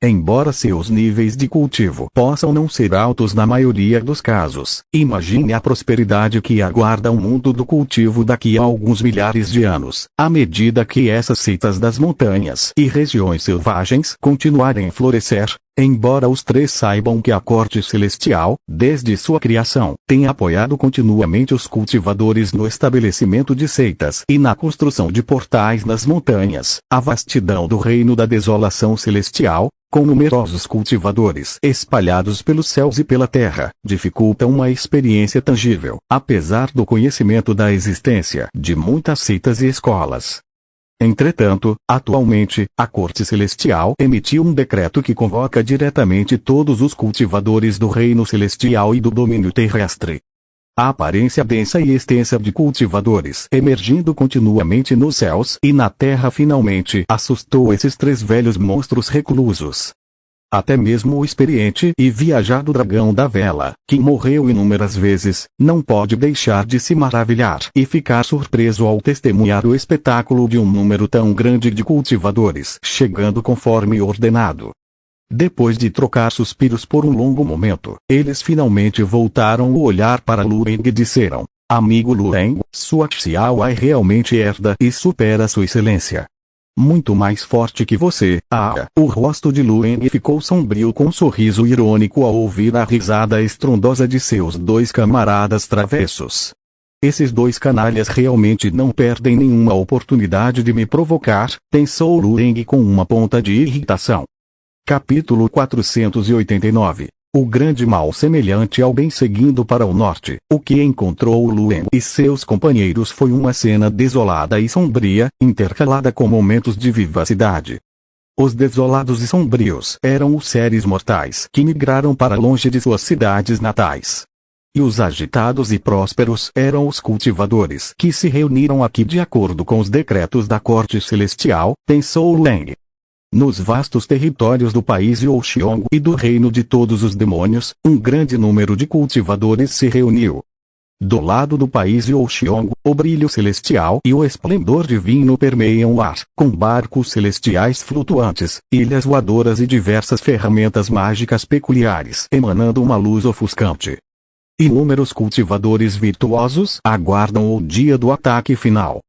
Embora seus níveis de cultivo possam não ser altos na maioria dos casos, imagine a prosperidade que aguarda o mundo do cultivo daqui a alguns milhares de anos, à medida que essas seitas das montanhas e regiões selvagens continuarem a florescer. Embora os três saibam que a corte celestial, desde sua criação, tem apoiado continuamente os cultivadores no estabelecimento de seitas e na construção de portais nas montanhas, a vastidão do reino da desolação celestial, com numerosos cultivadores espalhados pelos céus e pela terra, dificulta uma experiência tangível, apesar do conhecimento da existência de muitas seitas e escolas. Entretanto, atualmente, a Corte Celestial emitiu um decreto que convoca diretamente todos os cultivadores do Reino Celestial e do domínio terrestre. A aparência densa e extensa de cultivadores emergindo continuamente nos céus e na terra finalmente assustou esses três velhos monstros reclusos. Até mesmo o experiente e viajado Dragão da Vela, que morreu inúmeras vezes, não pode deixar de se maravilhar e ficar surpreso ao testemunhar o espetáculo de um número tão grande de cultivadores chegando conforme ordenado. Depois de trocar suspiros por um longo momento, eles finalmente voltaram o olhar para Lueng e disseram: amigo Lueng, sua Xiaowai realmente herda e supera sua excelência. Muito mais forte que você. O rosto de Lueng ficou sombrio com um sorriso irônico ao ouvir a risada estrondosa de seus dois camaradas travessos. Esses dois canalhas realmente não perdem nenhuma oportunidade de me provocar, pensou Lueng com uma ponta de irritação. Capítulo 489. O grande mal semelhante ao bem seguindo para o norte. O que encontrou Lueng e seus companheiros foi uma cena desolada e sombria, intercalada com momentos de vivacidade. Os desolados e sombrios eram os seres mortais que migraram para longe de suas cidades natais. E os agitados e prósperos eram os cultivadores que se reuniram aqui de acordo com os decretos da Corte Celestial, pensou Lueng. Nos vastos territórios do país Youxiong e do reino de todos os demônios, um grande número de cultivadores se reuniu. Do lado do país Youxiong, o brilho celestial e o esplendor divino permeiam o ar, com barcos celestiais flutuantes, ilhas voadoras e diversas ferramentas mágicas peculiares emanando uma luz ofuscante. Inúmeros cultivadores virtuosos aguardam o dia do ataque final.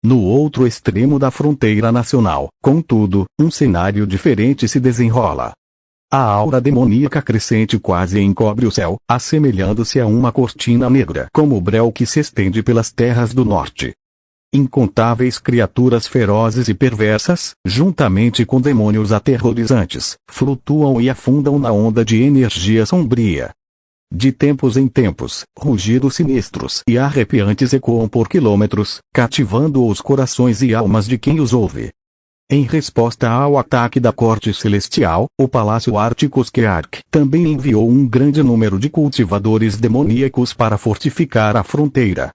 No outro extremo da fronteira nacional, contudo, um cenário diferente se desenrola. A aura demoníaca crescente quase encobre o céu, assemelhando-se a uma cortina negra como o breu que se estende pelas terras do norte. Incontáveis criaturas ferozes e perversas, juntamente com demônios aterrorizantes, flutuam e afundam na onda de energia sombria. De tempos em tempos, rugidos sinistros e arrepiantes ecoam por quilômetros, cativando os corações e almas de quem os ouve. Em resposta ao ataque da Corte Celestial, o Palácio Articosquearc também enviou um grande número de cultivadores demoníacos para fortificar a fronteira.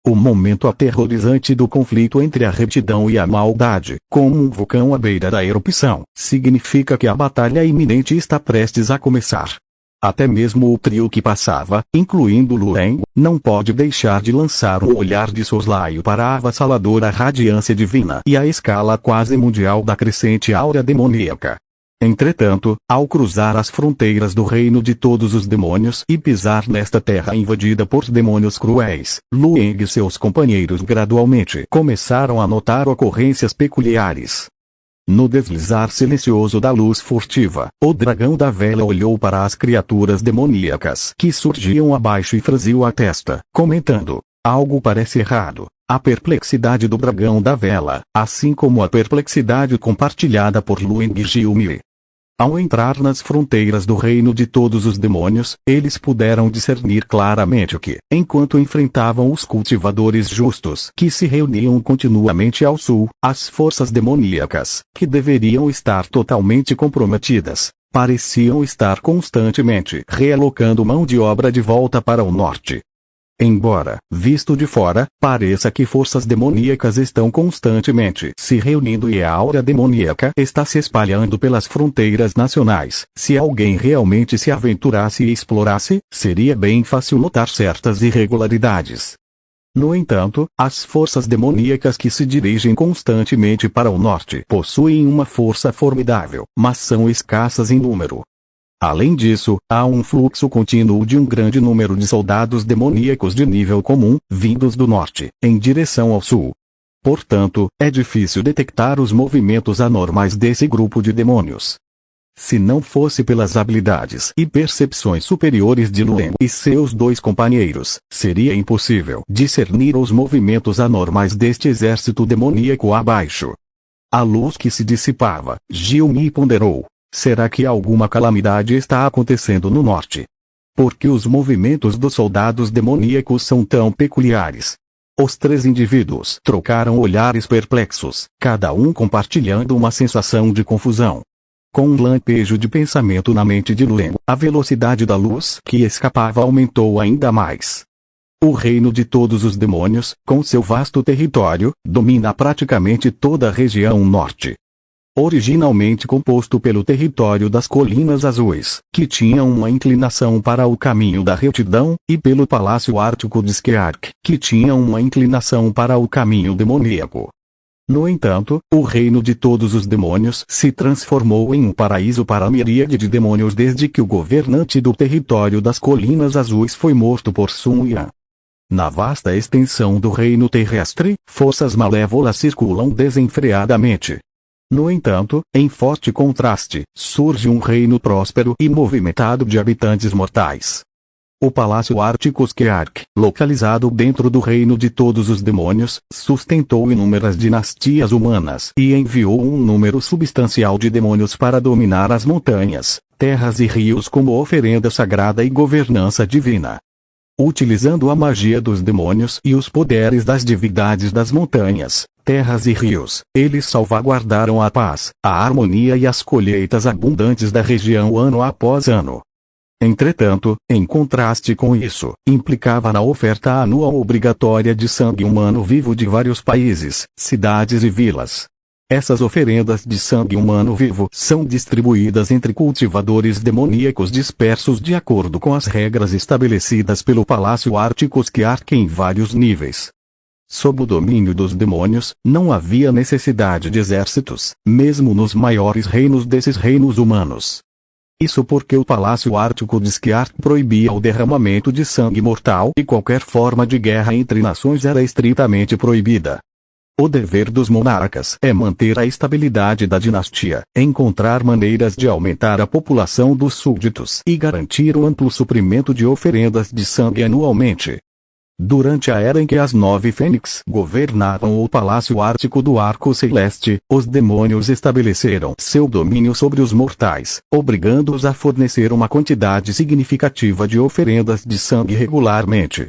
O momento aterrorizante do conflito entre a retidão e a maldade, como um vulcão à beira da erupção, significa que a batalha iminente está prestes a começar. Até mesmo o trio que passava, incluindo Lueng, não pode deixar de lançar um olhar de soslaio para a avassaladora radiância divina e a escala quase mundial da crescente aura demoníaca. Entretanto, ao cruzar as fronteiras do reino de todos os demônios e pisar nesta terra invadida por demônios cruéis, Lueng e seus companheiros gradualmente começaram a notar ocorrências peculiares. No deslizar silencioso da luz furtiva, o Dragão da Vela olhou para as criaturas demoníacas que surgiam abaixo e franziu a testa, comentando: algo parece errado. A perplexidade do Dragão da Vela, assim como a perplexidade compartilhada por Lueng e Jiumi. Ao entrar nas fronteiras do reino de todos os demônios, eles puderam discernir claramente que, enquanto enfrentavam os cultivadores justos que se reuniam continuamente ao sul, as forças demoníacas, que deveriam estar totalmente comprometidas, pareciam estar constantemente realocando mão de obra de volta para o norte. Embora, visto de fora, pareça que forças demoníacas estão constantemente se reunindo e a aura demoníaca está se espalhando pelas fronteiras nacionais, se alguém realmente se aventurasse e explorasse, seria bem fácil notar certas irregularidades. No entanto, as forças demoníacas que se dirigem constantemente para o norte possuem uma força formidável, mas são escassas em número. Além disso, há um fluxo contínuo de um grande número de soldados demoníacos de nível comum, vindos do norte, em direção ao sul. Portanto, é difícil detectar os movimentos anormais desse grupo de demônios. Se não fosse pelas habilidades e percepções superiores de Lueng e seus dois companheiros, seria impossível discernir os movimentos anormais deste exército demoníaco abaixo. A luz que se dissipava, Gilmi ponderou. Será que alguma calamidade está acontecendo no norte? Porque os movimentos dos soldados demoníacos são tão peculiares. Os três indivíduos trocaram olhares perplexos, cada um compartilhando uma sensação de confusão. Com um lampejo de pensamento na mente de Lueng, a velocidade da luz que escapava aumentou ainda mais. O reino de todos os demônios, com seu vasto território, domina praticamente toda a região norte. Originalmente composto pelo território das Colinas Azuis, que tinham uma inclinação para o caminho da retidão, e pelo Palácio Ártico de Skeark, que tinha uma inclinação para o caminho demoníaco. No entanto, o reino de todos os demônios se transformou em um paraíso para a miríade de demônios desde que o governante do território das Colinas Azuis foi morto por Sun Yan. Na vasta extensão do reino terrestre, forças malévolas circulam desenfreadamente. No entanto, em forte contraste, surge um reino próspero e movimentado de habitantes mortais. O Palácio Ártico Skeark, localizado dentro do reino de todos os demônios, sustentou inúmeras dinastias humanas e enviou um número substancial de demônios para dominar as montanhas, terras e rios como oferenda sagrada e governança divina. Utilizando a magia dos demônios e os poderes das divindades das montanhas, terras e rios, eles salvaguardaram a paz, a harmonia e as colheitas abundantes da região ano após ano. Entretanto, em contraste com isso, implicava na oferta anual obrigatória de sangue humano vivo de vários países, cidades e vilas. Essas oferendas de sangue humano vivo são distribuídas entre cultivadores demoníacos dispersos de acordo com as regras estabelecidas pelo Palácio Ártico Skeark em vários níveis. Sob o domínio dos demônios, não havia necessidade de exércitos, mesmo nos maiores reinos desses reinos humanos. Isso porque o Palácio Ártico de Skeark proibia o derramamento de sangue mortal e qualquer forma de guerra entre nações era estritamente proibida. O dever dos monarcas é manter a estabilidade da dinastia, encontrar maneiras de aumentar a população dos súditos e garantir o amplo suprimento de oferendas de sangue anualmente. Durante a era em que as 9 Fênix governavam o Palácio Ártico do Arco Celeste, os demônios estabeleceram seu domínio sobre os mortais, obrigando-os a fornecer uma quantidade significativa de oferendas de sangue regularmente.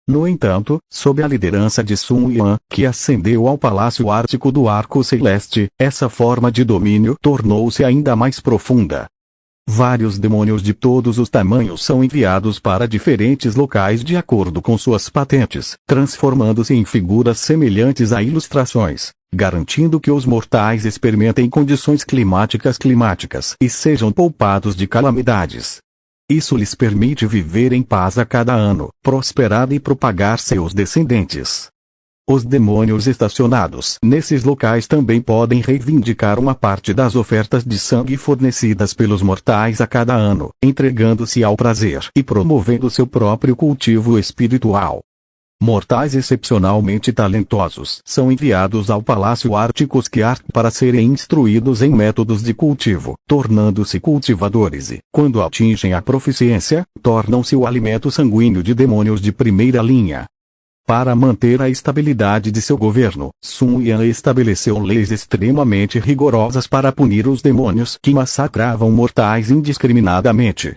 No entanto, sob a liderança de Sun Yan, que ascendeu ao Palácio Ártico do Arco Celeste, essa forma de domínio tornou-se ainda mais profunda. Vários demônios de todos os tamanhos são enviados para diferentes locais de acordo com suas patentes, transformando-se em figuras semelhantes a ilustrações, garantindo que os mortais experimentem condições climáticas e sejam poupados de calamidades. Isso lhes permite viver em paz a cada ano, prosperar e propagar seus descendentes. Os demônios estacionados nesses locais também podem reivindicar uma parte das ofertas de sangue fornecidas pelos mortais a cada ano, entregando-se ao prazer e promovendo seu próprio cultivo espiritual. Mortais excepcionalmente talentosos são enviados ao Palácio Ártico Skeark para serem instruídos em métodos de cultivo, tornando-se cultivadores e, quando atingem a proficiência, tornam-se o alimento sanguíneo de demônios de primeira linha. Para manter a estabilidade de seu governo, Sun Yan estabeleceu leis extremamente rigorosas para punir os demônios que massacravam mortais indiscriminadamente.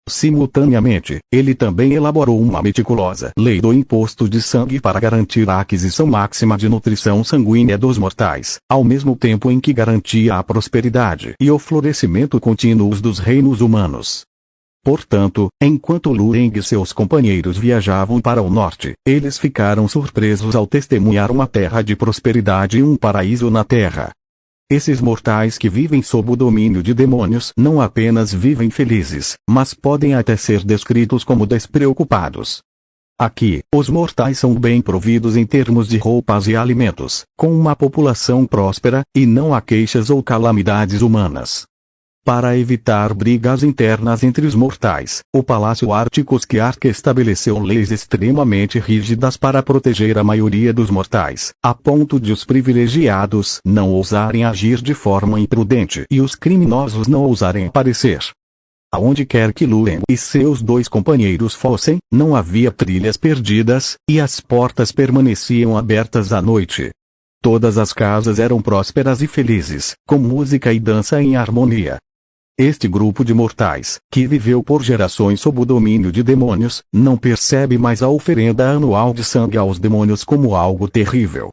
Simultaneamente, ele também elaborou uma meticulosa lei do imposto de sangue para garantir a aquisição máxima de nutrição sanguínea dos mortais, ao mesmo tempo em que garantia a prosperidade e o florescimento contínuos dos reinos humanos. Portanto, enquanto Lu Eng e seus companheiros viajavam para o norte, eles ficaram surpresos ao testemunhar uma terra de prosperidade e um paraíso na terra. Esses mortais que vivem sob o domínio de demônios não apenas vivem felizes, mas podem até ser descritos como despreocupados. Aqui, os mortais são bem providos em termos de roupas e alimentos, com uma população próspera, e não há queixas ou calamidades humanas. Para evitar brigas internas entre os mortais, o Palácio Ártico Skiark estabeleceu leis extremamente rígidas para proteger a maioria dos mortais, a ponto de os privilegiados não ousarem agir de forma imprudente e os criminosos não ousarem aparecer. Aonde quer que Lu Eng e seus 2 companheiros fossem, não havia trilhas perdidas, e as portas permaneciam abertas à noite. Todas as casas eram prósperas e felizes, com música e dança em harmonia. Este grupo de mortais, que viveu por gerações sob o domínio de demônios, não percebe mais a oferenda anual de sangue aos demônios como algo terrível.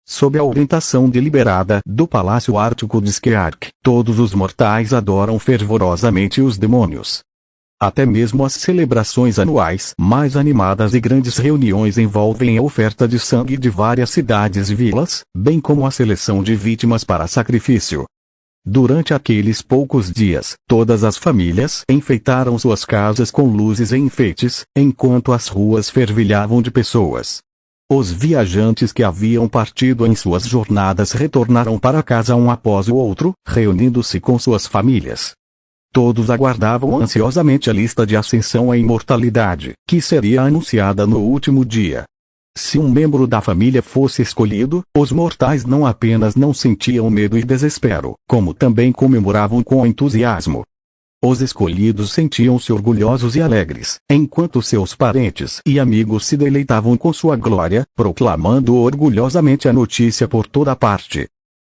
Sob a orientação deliberada do Palácio Ártico de Skiark, todos os mortais adoram fervorosamente os demônios. Até mesmo as celebrações anuais mais animadas e grandes reuniões envolvem a oferta de sangue de várias cidades e vilas, bem como a seleção de vítimas para sacrifício. Durante aqueles poucos dias, todas as famílias enfeitaram suas casas com luzes e enfeites, enquanto as ruas fervilhavam de pessoas. Os viajantes que haviam partido em suas jornadas retornaram para casa um após o outro, reunindo-se com suas famílias. Todos aguardavam ansiosamente a lista de ascensão à imortalidade, que seria anunciada no último dia. Se um membro da família fosse escolhido, os mortais não apenas não sentiam medo e desespero, como também comemoravam com entusiasmo. Os escolhidos sentiam-se orgulhosos e alegres, enquanto seus parentes e amigos se deleitavam com sua glória, proclamando orgulhosamente a notícia por toda parte.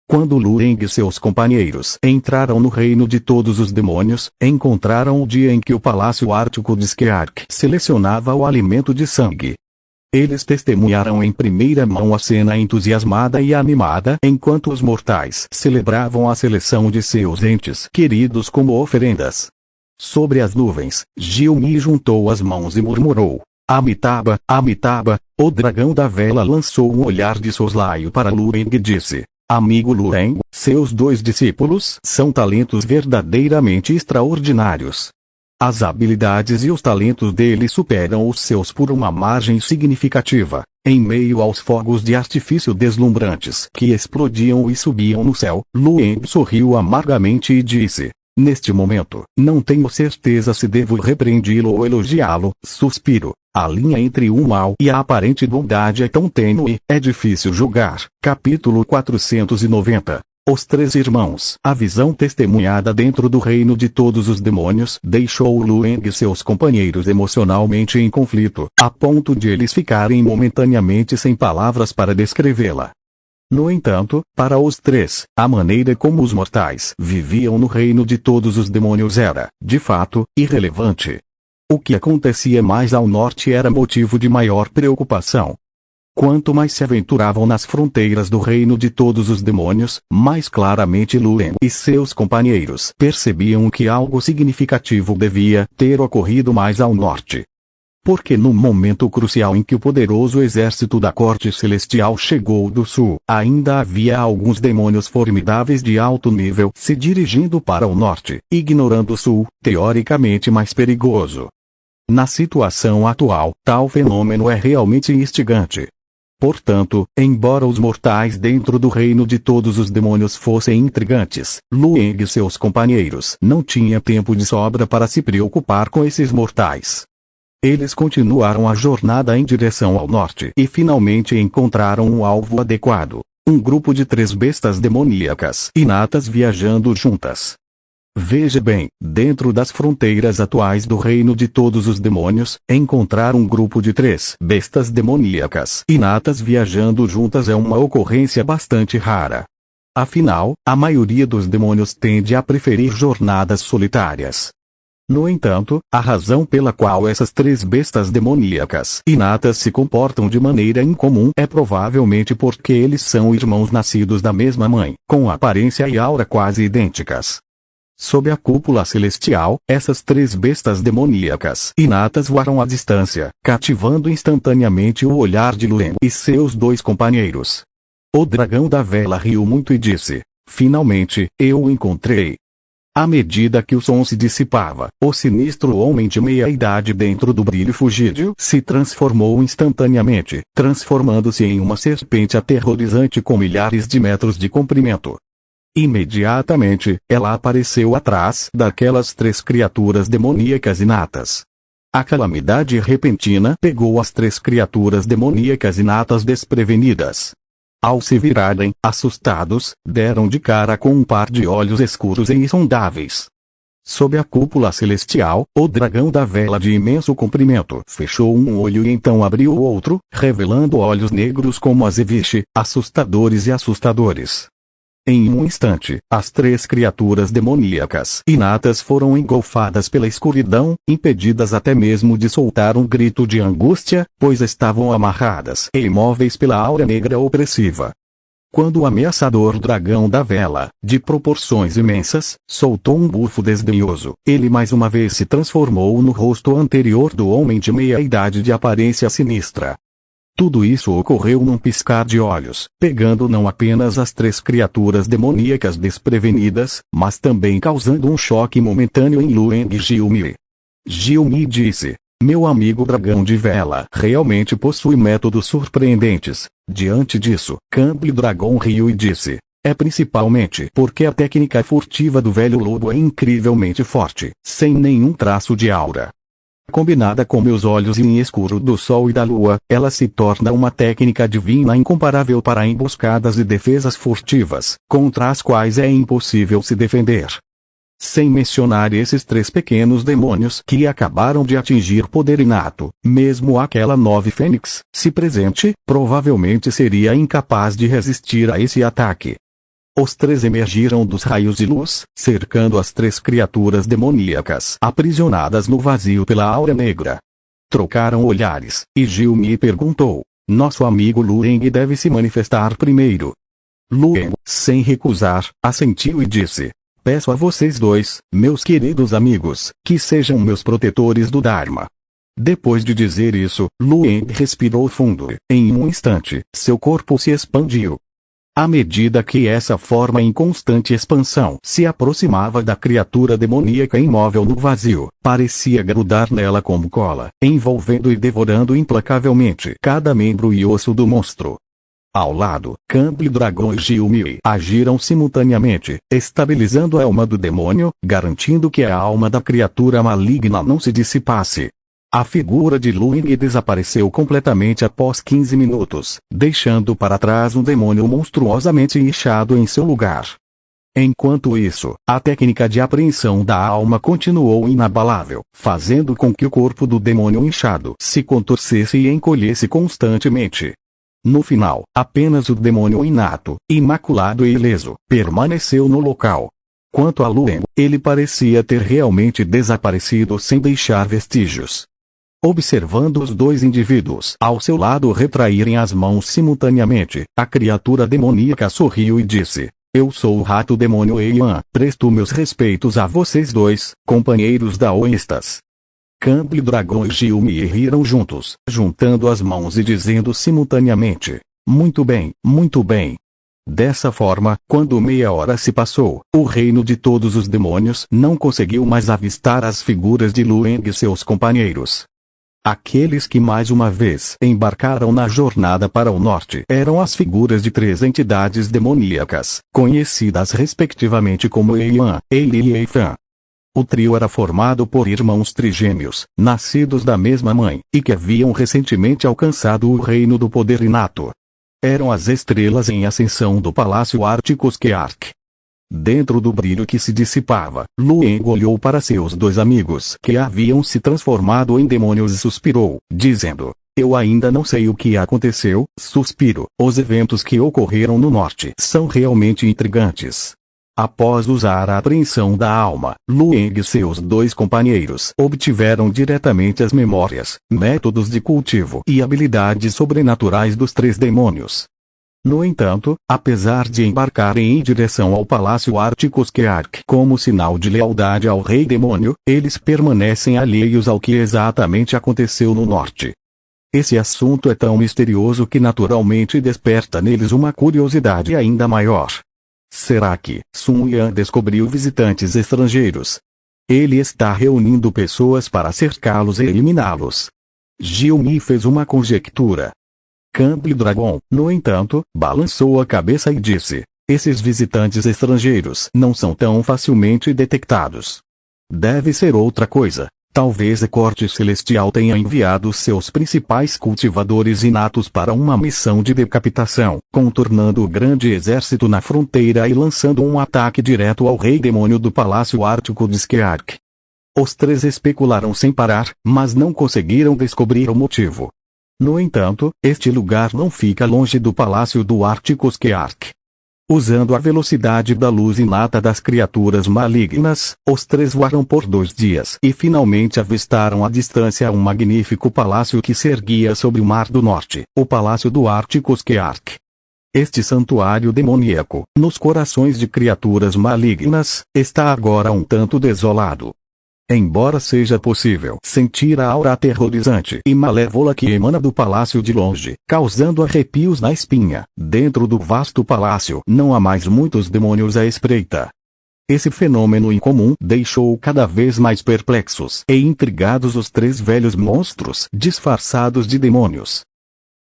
Quando Lu Eng e seus companheiros entraram no reino de todos os demônios, encontraram o dia em que o Palácio Ártico de Skiark selecionava o alimento de sangue. Eles testemunharam em primeira mão a cena entusiasmada e animada enquanto os mortais celebravam a seleção de seus entes queridos como oferendas. Sobre as nuvens, Gilmi juntou as mãos e murmurou: Amitabha, Amitabha. O dragão da vela lançou um olhar de soslaio para Lu Eng e disse: Amigo Lu Eng, seus 2 discípulos são talentos verdadeiramente extraordinários. As habilidades e os talentos dele superam os seus por uma margem significativa. Em meio aos fogos de artifício deslumbrantes que explodiam e subiam no céu, Lu Eng sorriu amargamente e disse: Neste momento, não tenho certeza se devo repreendi-lo ou elogiá-lo. Suspiro. A linha entre o mal e a aparente bondade é tão tênue, é difícil julgar. Capítulo 490. Os 3 irmãos. A visão testemunhada dentro do reino de todos os demônios deixou Lu Eng e seus companheiros emocionalmente em conflito, a ponto de eles ficarem momentaneamente sem palavras para descrevê-la. No entanto, para os 3, a maneira como os mortais viviam no reino de todos os demônios era, de fato, irrelevante. O que acontecia mais ao norte era motivo de maior preocupação. Quanto mais se aventuravam nas fronteiras do reino de todos os demônios, mais claramente Lu Eng e seus companheiros percebiam que algo significativo devia ter ocorrido mais ao norte. Porque no momento crucial em que o poderoso exército da corte celestial chegou do sul, ainda havia alguns demônios formidáveis de alto nível se dirigindo para o norte, ignorando o sul, teoricamente mais perigoso. Na situação atual, tal fenômeno é realmente instigante. Portanto, embora os mortais dentro do reino de todos os demônios fossem intrigantes, Lu Eng e seus companheiros não tinham tempo de sobra para se preocupar com esses mortais. Eles continuaram a jornada em direção ao norte e finalmente encontraram um alvo adequado: um grupo de 3 bestas demoníacas inatas viajando juntas. Veja bem, dentro das fronteiras atuais do reino de todos os demônios, encontrar um grupo de 3 bestas demoníacas inatas viajando juntas é uma ocorrência bastante rara. Afinal, a maioria dos demônios tende a preferir jornadas solitárias. No entanto, a razão pela qual essas 3 bestas demoníacas inatas se comportam de maneira incomum é provavelmente porque eles são irmãos nascidos da mesma mãe, com aparência e aura quase idênticas. Sob a cúpula celestial, essas três bestas demoníacas inatas voaram à distância, cativando instantaneamente o olhar de Lueng e seus dois companheiros. O dragão da vela riu muito e disse: finalmente, eu o encontrei. À medida que o som se dissipava, o sinistro homem de meia-idade dentro do brilho fugídio se transformou instantaneamente, transformando-se em uma serpente aterrorizante com milhares de metros de comprimento. Imediatamente, ela apareceu atrás daquelas três criaturas demoníacas inatas. A calamidade repentina pegou as três criaturas demoníacas inatas desprevenidas. Ao se virarem, assustados, deram de cara com um par de olhos escuros e insondáveis. Sob a cúpula celestial, o dragão da vela de imenso comprimento fechou um olho e então abriu o outro, revelando olhos negros como azeviche, assustadores e assustadores. Em um instante, as três criaturas demoníacas inatas foram engolfadas pela escuridão, impedidas até mesmo de soltar um grito de angústia, pois estavam amarradas e imóveis pela aura negra opressiva. Quando o ameaçador dragão da vela, de proporções imensas, soltou um bufo desdenhoso, ele mais uma vez se transformou no rosto anterior do homem de meia-idade de aparência sinistra. Tudo isso ocorreu num piscar de olhos, pegando não apenas as três criaturas demoníacas desprevenidas, mas também causando um choque momentâneo em Lueng e Gilmi. Gilmi disse: meu amigo dragão de vela realmente possui métodos surpreendentes. Diante disso, Camble Dragon riu e disse: é principalmente porque a técnica furtiva do velho lobo é incrivelmente forte, sem nenhum traço de aura. Combinada com meus olhos em escuro do sol e da lua, ela se torna uma técnica divina incomparável para emboscadas e defesas furtivas, contra as quais é impossível se defender. Sem mencionar esses três pequenos demônios que acabaram de atingir poder inato, mesmo aquela nove fênix, se presente, provavelmente seria incapaz de resistir a esse ataque. Os três emergiram dos raios de luz, cercando as três criaturas demoníacas aprisionadas no vazio pela aura negra. Trocaram olhares, e Gilmi perguntou: nosso amigo Lueng deve se manifestar primeiro. Lueng, sem recusar, assentiu e disse: peço a vocês dois, meus queridos amigos, que sejam meus protetores do Dharma. Depois de dizer isso, Lueng respirou fundo. Em um instante, seu corpo se expandiu. À medida que essa forma em constante expansão se aproximava da criatura demoníaca imóvel no vazio, parecia grudar nela como cola, envolvendo e devorando implacavelmente cada membro e osso do monstro. Ao lado, Camble Dragon e Gilmi agiram simultaneamente, estabilizando a alma do demônio, garantindo que a alma da criatura maligna não se dissipasse. A figura de Lueng desapareceu completamente após 15 minutos, deixando para trás um demônio monstruosamente inchado em seu lugar. Enquanto isso, a técnica de apreensão da alma continuou inabalável, fazendo com que o corpo do demônio inchado se contorcesse e encolhesse constantemente. No final, apenas o demônio inato, imaculado e ileso, permaneceu no local. Quanto a Lueng, ele parecia ter realmente desaparecido sem deixar vestígios. Observando os dois indivíduos ao seu lado retraírem as mãos simultaneamente, a criatura demoníaca sorriu e disse: eu sou o rato demônio Eian, presto meus respeitos a vocês dois, companheiros daoístas. Camble Dragon e Gilmi riram juntos, juntando as mãos e dizendo simultaneamente: muito bem, muito bem. Dessa forma, quando meia hora se passou, o reino de todos os demônios não conseguiu mais avistar as figuras de Lueng e seus companheiros. Aqueles que mais uma vez embarcaram na jornada para o norte eram as figuras de três entidades demoníacas, conhecidas respectivamente como Eian, Eili e Eifan. O trio era formado por irmãos trigêmeos, nascidos da mesma mãe, e que haviam recentemente alcançado o reino do poder inato. Eram as estrelas em ascensão do Palácio Articos Keark. Dentro do brilho que se dissipava, Lueng olhou para seus dois amigos que haviam se transformado em demônios e suspirou, dizendo: eu ainda não sei o que aconteceu, suspiro, os eventos que ocorreram no norte são realmente intrigantes. Após usar a apreensão da alma, Lueng e seus dois companheiros obtiveram diretamente as memórias, métodos de cultivo e habilidades sobrenaturais dos três demônios. No entanto, apesar de embarcarem em direção ao Palácio Artikos-Keark como sinal de lealdade ao Rei Demônio, eles permanecem alheios ao que exatamente aconteceu no norte. Esse assunto é tão misterioso que naturalmente desperta neles uma curiosidade ainda maior. Será que Sun Yan descobriu visitantes estrangeiros? Ele está reunindo pessoas para cercá-los e eliminá-los. Gilmi fez uma conjectura. Camble Dragon, no entanto, balançou a cabeça e disse: esses visitantes estrangeiros não são tão facilmente detectados. Deve ser outra coisa. Talvez a corte celestial tenha enviado seus principais cultivadores inatos para uma missão de decapitação, contornando o grande exército na fronteira e lançando um ataque direto ao Rei Demônio do Palácio Artikos-Keark. Os três especularam sem parar, mas não conseguiram descobrir o motivo. No entanto, este lugar não fica longe do Palácio do Artikos-Keark. Usando a velocidade da luz inata das criaturas malignas, os três voaram por 2 dias e finalmente avistaram à distância um magnífico palácio que se erguia sobre o Mar do Norte, o Palácio do Artikos-Keark. Este santuário demoníaco, nos corações de criaturas malignas, está agora um tanto desolado. Embora seja possível sentir a aura aterrorizante e malévola que emana do palácio de longe, causando arrepios na espinha, dentro do vasto palácio não há mais muitos demônios à espreita. Esse fenômeno incomum deixou cada vez mais perplexos e intrigados os 3 velhos monstros disfarçados de demônios.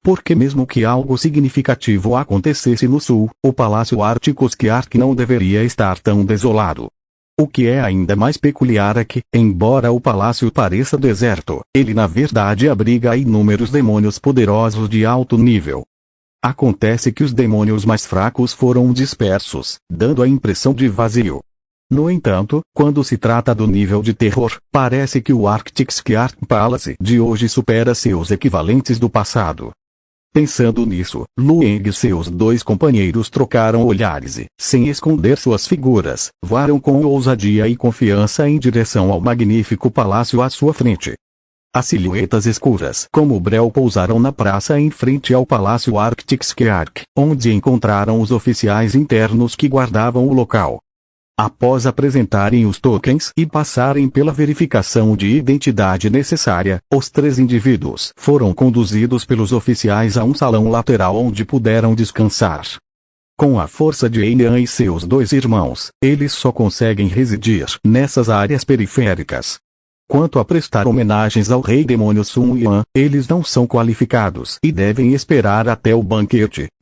Porque mesmo que algo significativo acontecesse no sul, o Palácio Artikos-Keark não deveria estar tão desolado. O que é ainda mais peculiar é que, embora o palácio pareça deserto, ele na verdade abriga inúmeros demônios poderosos de alto nível. Acontece que os demônios mais fracos foram dispersos, dando a impressão de vazio. No entanto, quando se trata do nível de terror, parece que o Artikos-Keark Palace de hoje supera seus equivalentes do passado. Pensando nisso, Lueng e seus 2 companheiros trocaram olhares e, sem esconder suas figuras, voaram com ousadia e confiança em direção ao magnífico palácio à sua frente. As silhuetas escuras como breu pousaram na praça em frente ao Palácio Artikos-Keark, onde encontraram os oficiais internos que guardavam o local. Após apresentarem os tokens e passarem pela verificação de identidade necessária, os 3 indivíduos foram conduzidos pelos oficiais a um salão lateral onde puderam descansar. Com a força de Eilian e seus 2 irmãos, eles só conseguem residir nessas áreas periféricas. Quanto a prestar homenagens ao Rei Demônio Sun Yan, eles não são qualificados e devem esperar até o banquete.